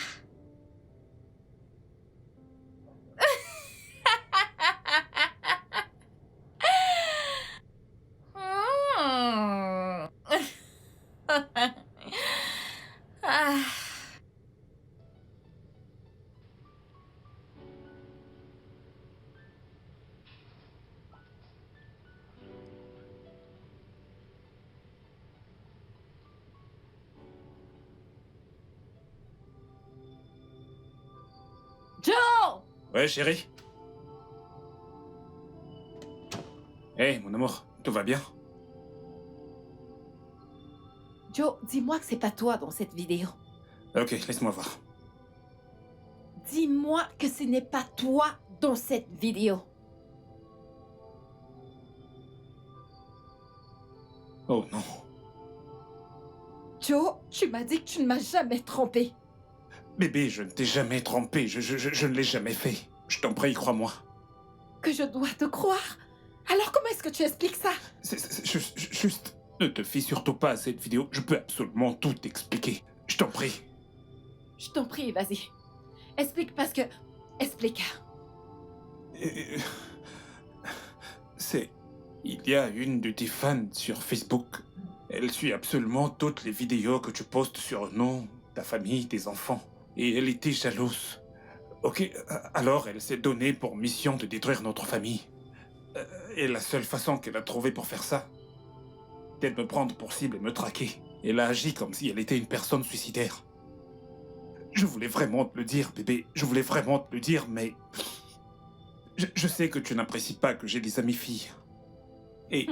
Ah. Joe! Ouais, chérie. Hé, mon amour, tout va bien? Joe, dis-moi que c'est pas toi dans cette vidéo. Ok, laisse-moi voir. Dis-moi que ce n'est pas toi dans cette vidéo. Oh non. Joe, tu m'as dit que tu ne m'as jamais trompé. Bébé, je ne t'ai jamais trompé. Je ne l'ai jamais fait. Je t'en prie, crois-moi. Que je dois te croire? Alors comment est-ce que tu expliques ça? Juste, ne te fie surtout pas à cette vidéo. Je peux absolument tout t'expliquer. Je t'en prie. Je t'en prie, vas-y. Explique parce que... Explique. Euh, C'est... Il y a une de tes fans sur Facebook. Elle suit absolument toutes les vidéos que tu postes sur nous, ta famille, tes enfants. Et elle était jalouse. Ok, alors elle s'est donnée pour mission de détruire notre famille. Et la seule façon qu'elle a trouvée pour faire ça, c'est de me prendre pour cible et me traquer. Elle a agi comme si elle était une personne suicidaire. Je voulais vraiment te le dire, bébé. Je voulais vraiment te le dire, mais... Je sais que tu n'apprécies pas que j'ai des amis filles. Et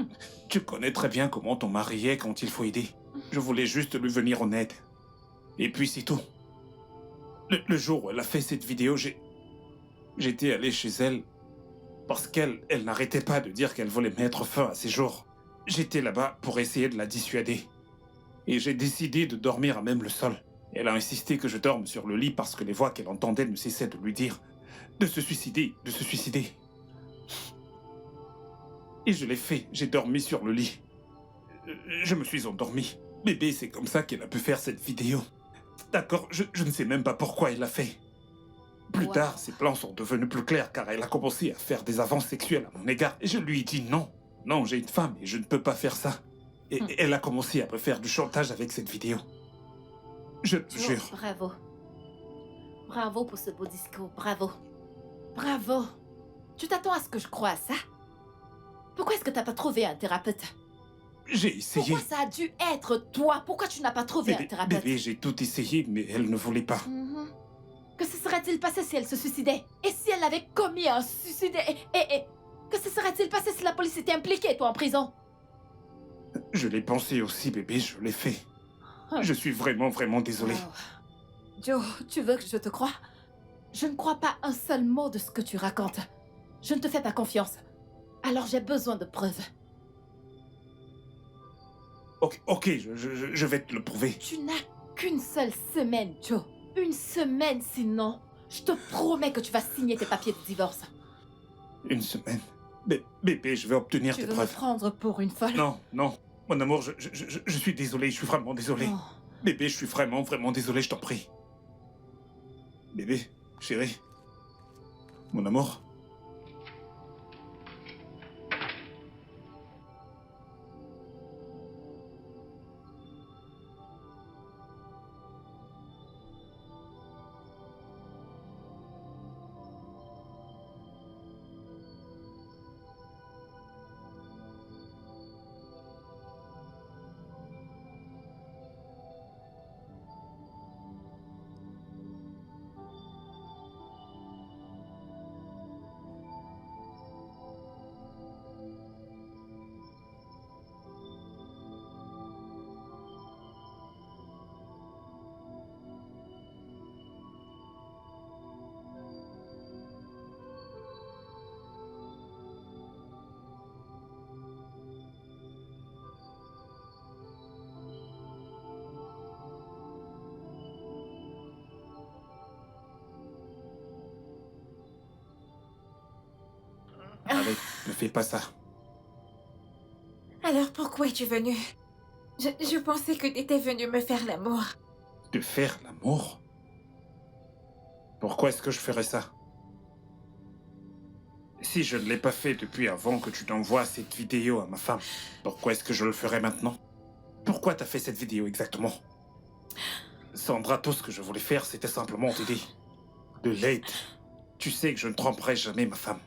tu connais très bien comment ton mari est quand il faut aider. Je voulais juste lui venir en aide. Et puis c'est tout. Le jour où elle a fait cette vidéo, j'étais allé chez elle parce qu'elle n'arrêtait pas de dire qu'elle voulait mettre fin à ses jours. J'étais là-bas pour essayer de la dissuader. Et j'ai décidé de dormir à même le sol. Elle a insisté que je dorme sur le lit parce que les voix qu'elle entendait ne cessaient de lui dire de se suicider, de se suicider. Et je l'ai fait, j'ai dormi sur le lit. Je me suis endormi. Bébé, c'est comme ça qu'elle a pu faire cette vidéo. D'accord, je ne sais même pas pourquoi elle l'a fait. Plus Wow. tard, ses plans sont devenus plus clairs car elle a commencé à faire des avances sexuelles à mon égard. Et je lui ai dit non. Non, j'ai une femme et je ne peux pas faire ça. Et elle a commencé à me faire du chantage avec cette vidéo. Je te Joe, jure. bravo. Bravo pour ce beau discours, bravo. Bravo. Tu t'attends à ce que je croie à ça? Pourquoi est-ce que t'as pas trouvé un thérapeute? J'ai essayé. Pourquoi ça a dû être toi? Pourquoi tu n'as pas trouvé un thérapeute? Bébé, j'ai tout essayé, mais elle ne voulait pas. Mhm. Que se serait-il passé si elle se suicidait? Et si elle avait commis un suicide? Et que se serait-il passé si la police était impliquée, toi, en prison? Je l'ai pensé aussi, bébé, je l'ai fait. Je suis vraiment, vraiment désolé. Oh. Joe, tu veux que je te croie? Je ne crois pas un seul mot de ce que tu racontes. Je ne te fais pas confiance. Alors j'ai besoin de preuves. Ok, je vais te le prouver. Tu n'as qu'une seule semaine, Joe. Une semaine, sinon, je te promets que tu vas signer tes papiers de divorce. Une semaine. Bébé, je vais obtenir Tu tes veux me preuves. prendre pour une folle? Non, non. Mon amour, je suis désolé, je suis vraiment désolé. Oh. Bébé, je suis vraiment, vraiment désolé, je t'en prie. Bébé, chérie. Mon amour. Ne fais pas ça. Alors pourquoi es-tu venu? Je pensais que t'étais venu me faire l'amour. De faire l'amour? Pourquoi est-ce que je ferais ça? Si je ne l'ai pas fait depuis avant que tu t'envoies cette vidéo à ma femme, pourquoi est-ce que je le ferais maintenant? Pourquoi t'as fait cette vidéo exactement? Sandra, tout ce que je voulais faire, c'était simplement t'aider. De l'aide. Tu sais que je ne tromperai jamais ma femme.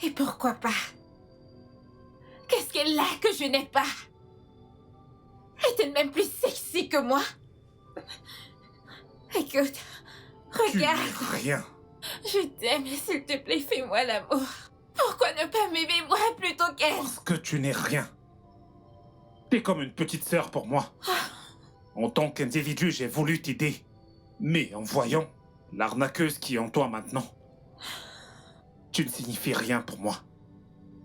Et pourquoi pas? Qu'est-ce qu'elle a que je n'ai pas? Est-elle même plus sexy que moi? Écoute, Tu regarde. n'es rien. Je t'aime, s'il te plaît, fais-moi l'amour. Pourquoi ne pas m'aimer moi plutôt qu'elle? Parce que tu n'es rien. T'es comme une petite sœur pour moi. En tant qu'individu, j'ai voulu t'aider. Mais en voyant l'arnaqueuse qui est en toi maintenant, tu ne signifies rien pour moi.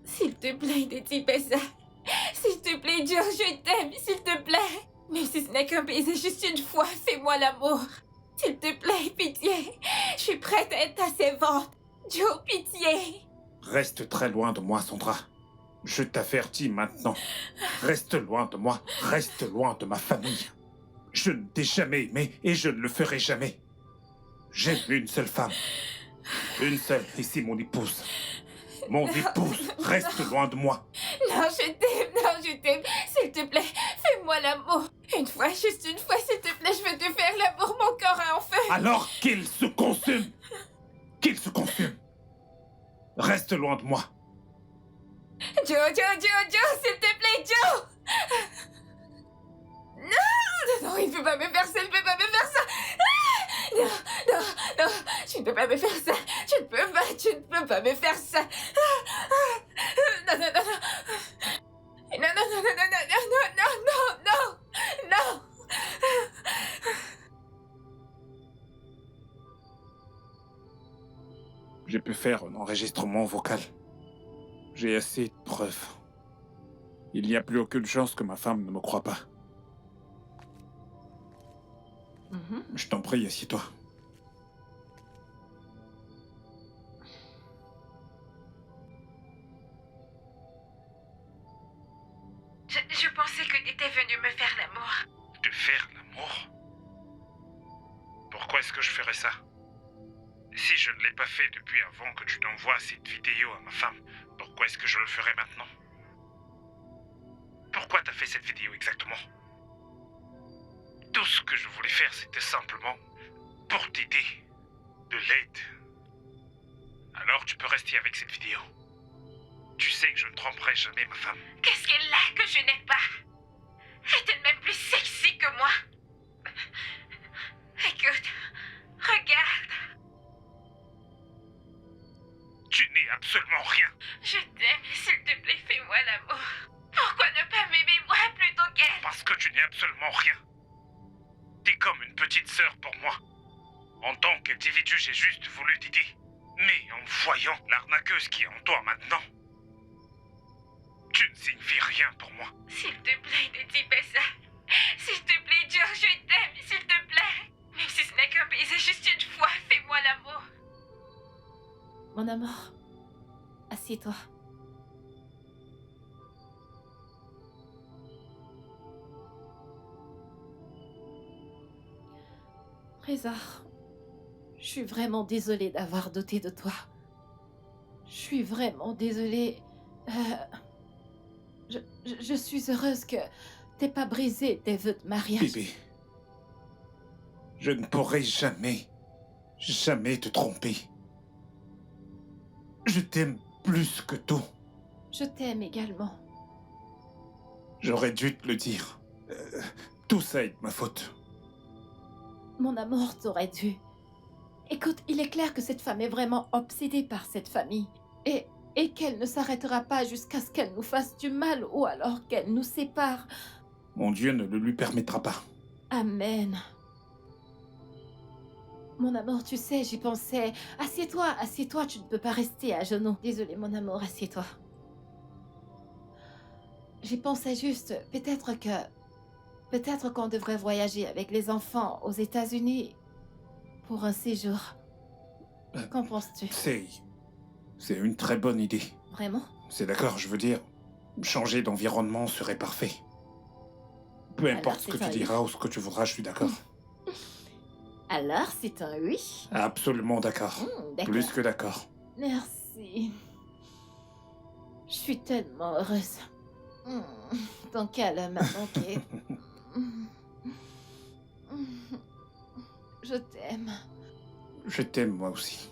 S'il te plaît, ne dis pas ça. S'il te plaît, Joe, je t'aime, s'il te plaît. Même si ce n'est qu'un baiser juste une fois, fais-moi l'amour. S'il te plaît, pitié. Je suis prête à être ta servante. Joe, pitié. Reste très loin de moi, Sandra. Je t'avertis maintenant. Reste loin de moi. Reste loin de ma famille. Je ne t'ai jamais aimé et je ne le ferai jamais. J'aime une seule femme. Une seule, et c'est mon épouse. Mon épouse, reste loin de moi. Non, je t'aime, s'il te plaît, fais-moi l'amour. Une fois, juste une fois, s'il te plaît, je veux te faire l'amour, mon corps est en feu. Alors qu'il se consume. Qu'il se consume. Reste loin de moi. Joe, s'il te plaît, Joe. Non, il ne peut pas me faire ça, il ne peut pas me faire ça. Non, tu ne peux pas me faire ça. Tu ne peux pas me faire ça. Non. Non. J'ai pu faire un enregistrement vocal. J'ai assez de preuves. Il n'y a plus aucune chance que ma femme ne me croie pas. Je t'en prie, assieds-toi. Je pensais que tu étais venu me faire l'amour. De faire l'amour? Pourquoi est-ce que je ferais ça? Si je ne l'ai pas fait depuis avant que tu t'envoies cette vidéo à ma femme, pourquoi est-ce que je le ferais maintenant? Pourquoi t'as fait cette vidéo exactement? Tout ce que je voulais faire, c'était simplement pour t'aider. De l'aide. Alors tu peux rester avec cette vidéo. Tu sais que je ne tromperai jamais ma femme. Qu'est-ce qu'elle a que je n'ai pas? Est-elle même plus sexy que moi? Écoute, regarde. Tu n'es absolument rien. Je t'aime, s'il te plaît, fais-moi l'amour. Pourquoi ne pas m'aimer moi plutôt qu'elle? Parce que tu n'es absolument rien. T'es comme une petite sœur pour moi. En tant qu'individu, j'ai juste voulu t'aider. Mais en voyant l'arnaqueuse qui est en toi maintenant, tu ne signifies rien pour moi. S'il te plaît, ne dis pas ça. S'il te plaît, Joe, je t'aime, s'il te plaît. Même si ce n'est qu'un baiser juste une fois, fais-moi l'amour. Mon amour, assieds-toi. Reza, je suis vraiment désolée d'avoir douté de toi. Je suis vraiment désolée. Je suis heureuse que t'aies pas brisé tes vœux de mariage. Bébé, je ne pourrai jamais te tromper. Je t'aime plus que tout. Je t'aime également. J'aurais dû te le dire. Tout ça est de ma faute. Mon amour, t'aurais dû. Écoute, il est clair que cette femme est vraiment obsédée par cette famille. Et qu'elle ne s'arrêtera pas jusqu'à ce qu'elle nous fasse du mal ou alors qu'elle nous sépare. Mon Dieu ne le lui permettra pas. Amen. Mon amour, tu sais, j'y pensais. Assieds-toi, tu ne peux pas rester à genoux. Désolée, mon amour, assieds-toi. J'y pensais juste, peut-être qu'on devrait voyager avec les enfants aux États-Unis pour un séjour. Qu'en penses-tu? C'est une très bonne idée. Vraiment? C'est d'accord, je veux dire, changer d'environnement serait parfait. Peu Alors, importe ce que c'est tu un diras ou ce que tu voudras, je suis d'accord. Alors, c'est un oui? Absolument d'accord. D'accord. Plus que d'accord. Merci. Je suis tellement heureuse. Ton câlin m'a manqué. Je t'aime. Je t'aime moi aussi.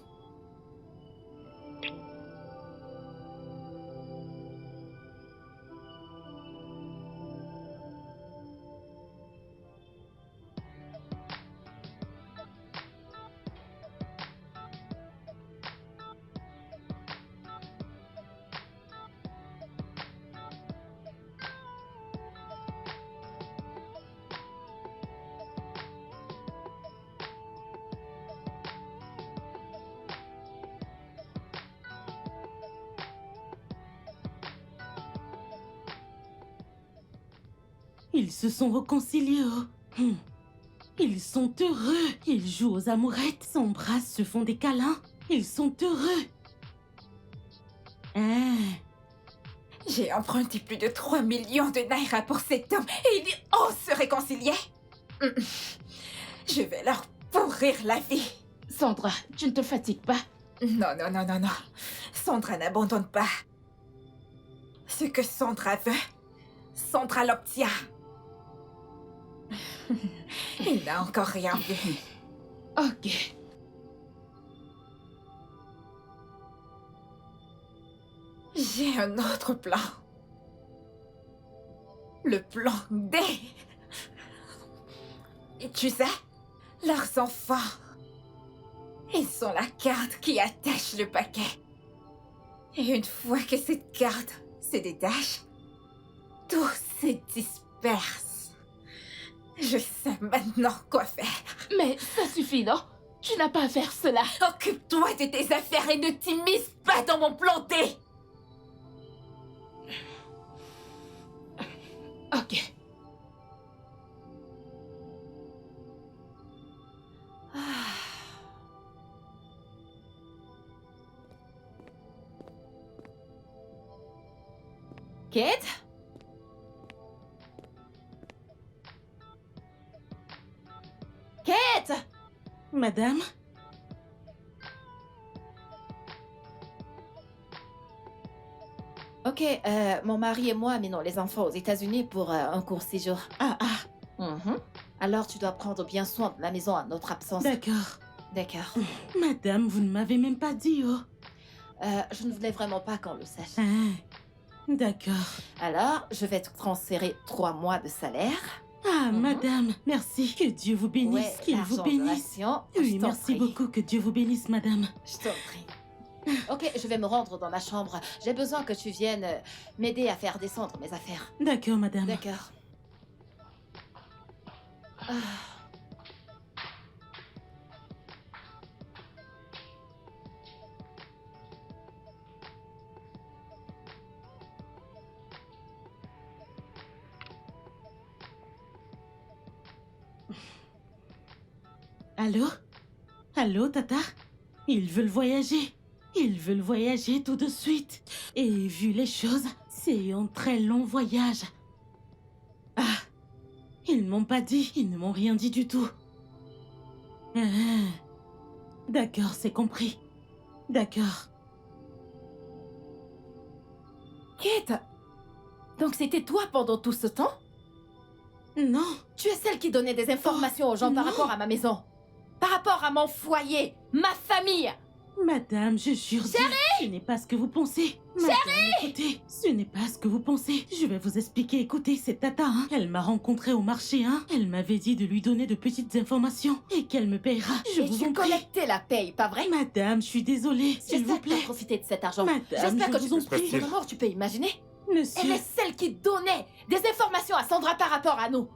Ils se sont réconciliés. Oh. Ils sont heureux. Ils jouent aux amourettes, s'embrassent, se font des câlins. Ils sont heureux. Ah. J'ai emprunté plus de 3 millions de naira pour cet homme et ils osent se réconcilier. Je vais leur pourrir la vie. Sandra, tu ne te fatigues pas? Non, non, non, non, non. Sandra n'abandonne pas. Ce que Sandra veut, Sandra l'obtient. Il n'a encore rien vu. Ok. J'ai un autre plan. Le plan D. Et tu sais, leurs enfants, ils sont la carte qui attache le paquet. Et une fois que cette carte se détache, tout se disperse. Je sais maintenant quoi faire. Mais ça suffit, non? Tu n'as pas à faire cela. Occupe-toi de tes affaires et ne t'immisce pas dans mon plan D. Ok. Kate? Kate? Madame? Ok, mon mari et moi amenons les enfants aux États-Unis pour un court séjour. Ah, ah, Alors tu dois prendre bien soin de la maison à notre absence. d'accord. D'accord. Madame, vous ne m'avez même pas dit, oh. Je ne voulais vraiment pas qu'on le sache. Ah, d'accord. Alors, je vais te transférer 3 mois de salaire. Ah, Mhm. madame, merci. Que Dieu vous bénisse, Ouais, qu'il vous l'argent de bénisse. ration, Oui, je t'en merci prie. beaucoup. Que Dieu vous bénisse, madame. Je t'en prie. Ok, je vais me rendre dans ma chambre. J'ai besoin que tu viennes m'aider à faire descendre mes affaires. D'accord, madame. D'accord. Ah. Allô? Allô, Tata? Ils veulent voyager. Ils veulent voyager tout de suite. Et vu les choses, c'est un très long voyage. Ah, ils m'ont pas dit, ils ne m'ont rien dit du tout. Ah, d'accord, c'est compris. D'accord. Kate, donc c'était toi pendant tout ce temps? Non, Tu es celle qui donnait des informations aux gens par non. rapport à ma maison. Par rapport à mon foyer, ma famille. madame, je jure. Ce n'est pas ce que vous pensez. Madame, écoutez, ce n'est pas ce que vous pensez. Je vais vous expliquer. Écoutez, c'est Tata, hein. Elle m'a rencontrée au marché, hein. Elle m'avait dit de lui donner de petites informations et qu'elle me paiera. Je Et vous tu en prie. collectais la paye, pas vrai? Madame, je suis désolée, s'il vous J'espère que tu as plaît. profité de cet argent. Madame, J'espère que je tu vous en peux... prie. Pour le moment, tu peux imaginer. Elle Monsieur, est celle qui donnait des informations à Sandra par rapport à nous.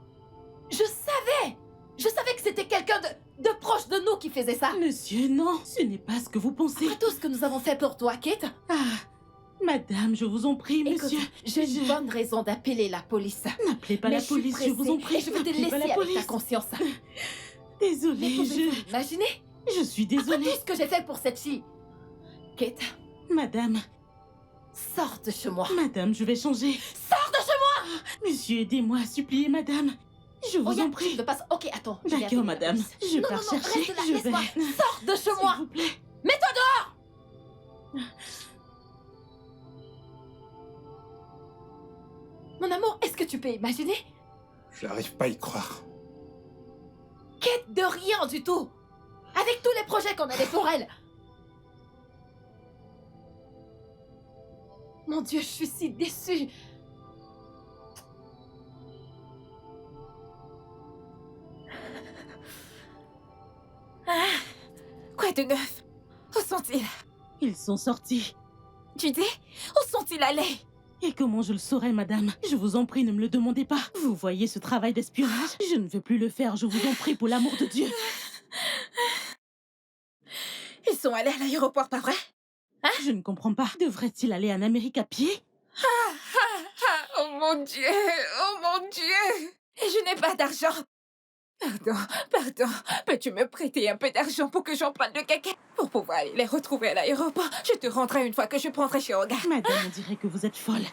Je savais que c'était quelqu'un de proche de nous qui faisait ça. monsieur, non, ce n'est pas ce que vous pensez. Après tout ce que nous avons fait pour toi, Kate, Ah, madame, je vous en prie, écoute, monsieur. j'ai une bonne raison d'appeler la police. N'appelez pas Mais la je suis police, je vous en pressée prie. et je vais te N'appelez laisser pas la avec ta police. conscience. Désolée, Mais pouvez-vous imaginer je suis après désolée. tout ce que j'ai fait pour cette fille? Kate, Madame, Sors de chez moi. Madame, je vais changer. Sors de chez moi. Monsieur, aidez-moi, suppliez, madame. Je vous en Regarde, tu prie. ne veux pas... Ok, attends. je vais appeler D'accord, la madame. police. Je Non, pars non, non, chercher. reste là, Je laisse-moi. vais. Sors de chez S'il moi. vous plaît. Mets-toi dehors. Mon amour, est-ce que tu peux imaginer? J'arrive pas à y croire. Quête de rien du tout. Avec tous les projets qu'on avait pour elle. Mon Dieu, je suis si déçue. Quoi de neuf? Où sont-ils? Ils sont sortis. Tu dis? Où sont-ils allés? Et comment je le saurais, madame? Je vous en prie, ne me le demandez pas. Vous voyez ce travail d'espionnage? Je ne veux plus le faire, je vous en prie, pour l'amour de Dieu. Ils sont allés à l'aéroport, pas vrai? Je ne comprends pas. Devrait-il aller en Amérique à pied? Oh mon Dieu! Oh mon Dieu! Et je n'ai pas d'argent. Pardon. Peux-tu me prêter un peu d'argent pour que j'emprunte le caca? Pour pouvoir aller les retrouver à l'aéroport. Je te rendrai une fois que je prendrai chez Olga. Madame, on dirait que vous êtes folle.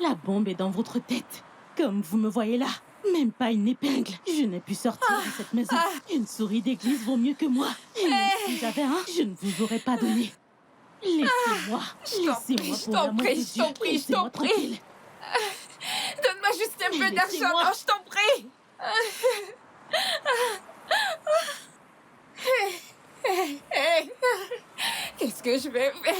La bombe est dans votre tête. Comme vous me voyez là. Même pas une épingle. Je n'ai pu sortir de cette maison. Une souris d'église vaut mieux que moi. Et même si j'avais un, je ne vous aurais pas donné. Laissez-moi. Laissez-moi pour l'amour de Dieu. Je t'en prie. Laissez-moi tranquille. Donne-moi juste un peu d'argent. Laissez-moi. Non, je t'en prie. Qu'est-ce que je vais faire?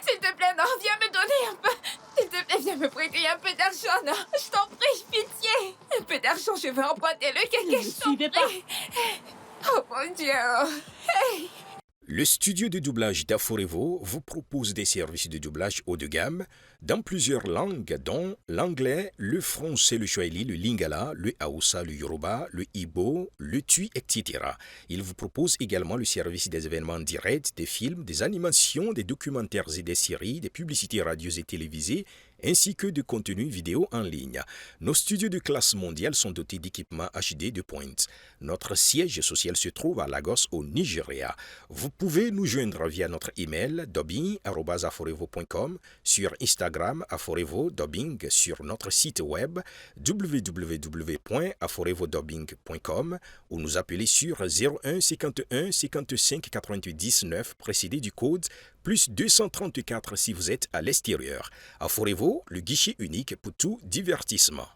S'il te plaît, non, viens me donner un peu. S'il te plaît, viens me prêter un peu d'argent, non. Je t'en prie, pitié. Un peu d'argent, je veux emprunter le Ne caca, me je t'en suivez pas. prie. Oh mon Dieu. Le studio de doublage d'Aforevo vous propose des services de doublage haut de gamme dans plusieurs langues, dont l'anglais, le français, le swahili, le lingala, le haoussa, le yoruba, le igbo, le tui, etc. Il vous propose également le service des événements directs, des films, des animations, des documentaires et des séries, des publicités radios et télévisées, ainsi que de contenus vidéo en ligne. Nos studios de classe mondiale sont dotés d'équipements HD de pointe. Notre siège social se trouve à Lagos, au Nigeria. Vous pouvez nous joindre via notre email dubbing@aforevo.com, sur Instagram Aforevo Dubbing, sur notre site web www.aforevodubbing.com ou nous appeler sur 01 51 55 99 précédé du code plus 234 si vous êtes à l'extérieur. Aforevo, le guichet unique pour tout divertissement.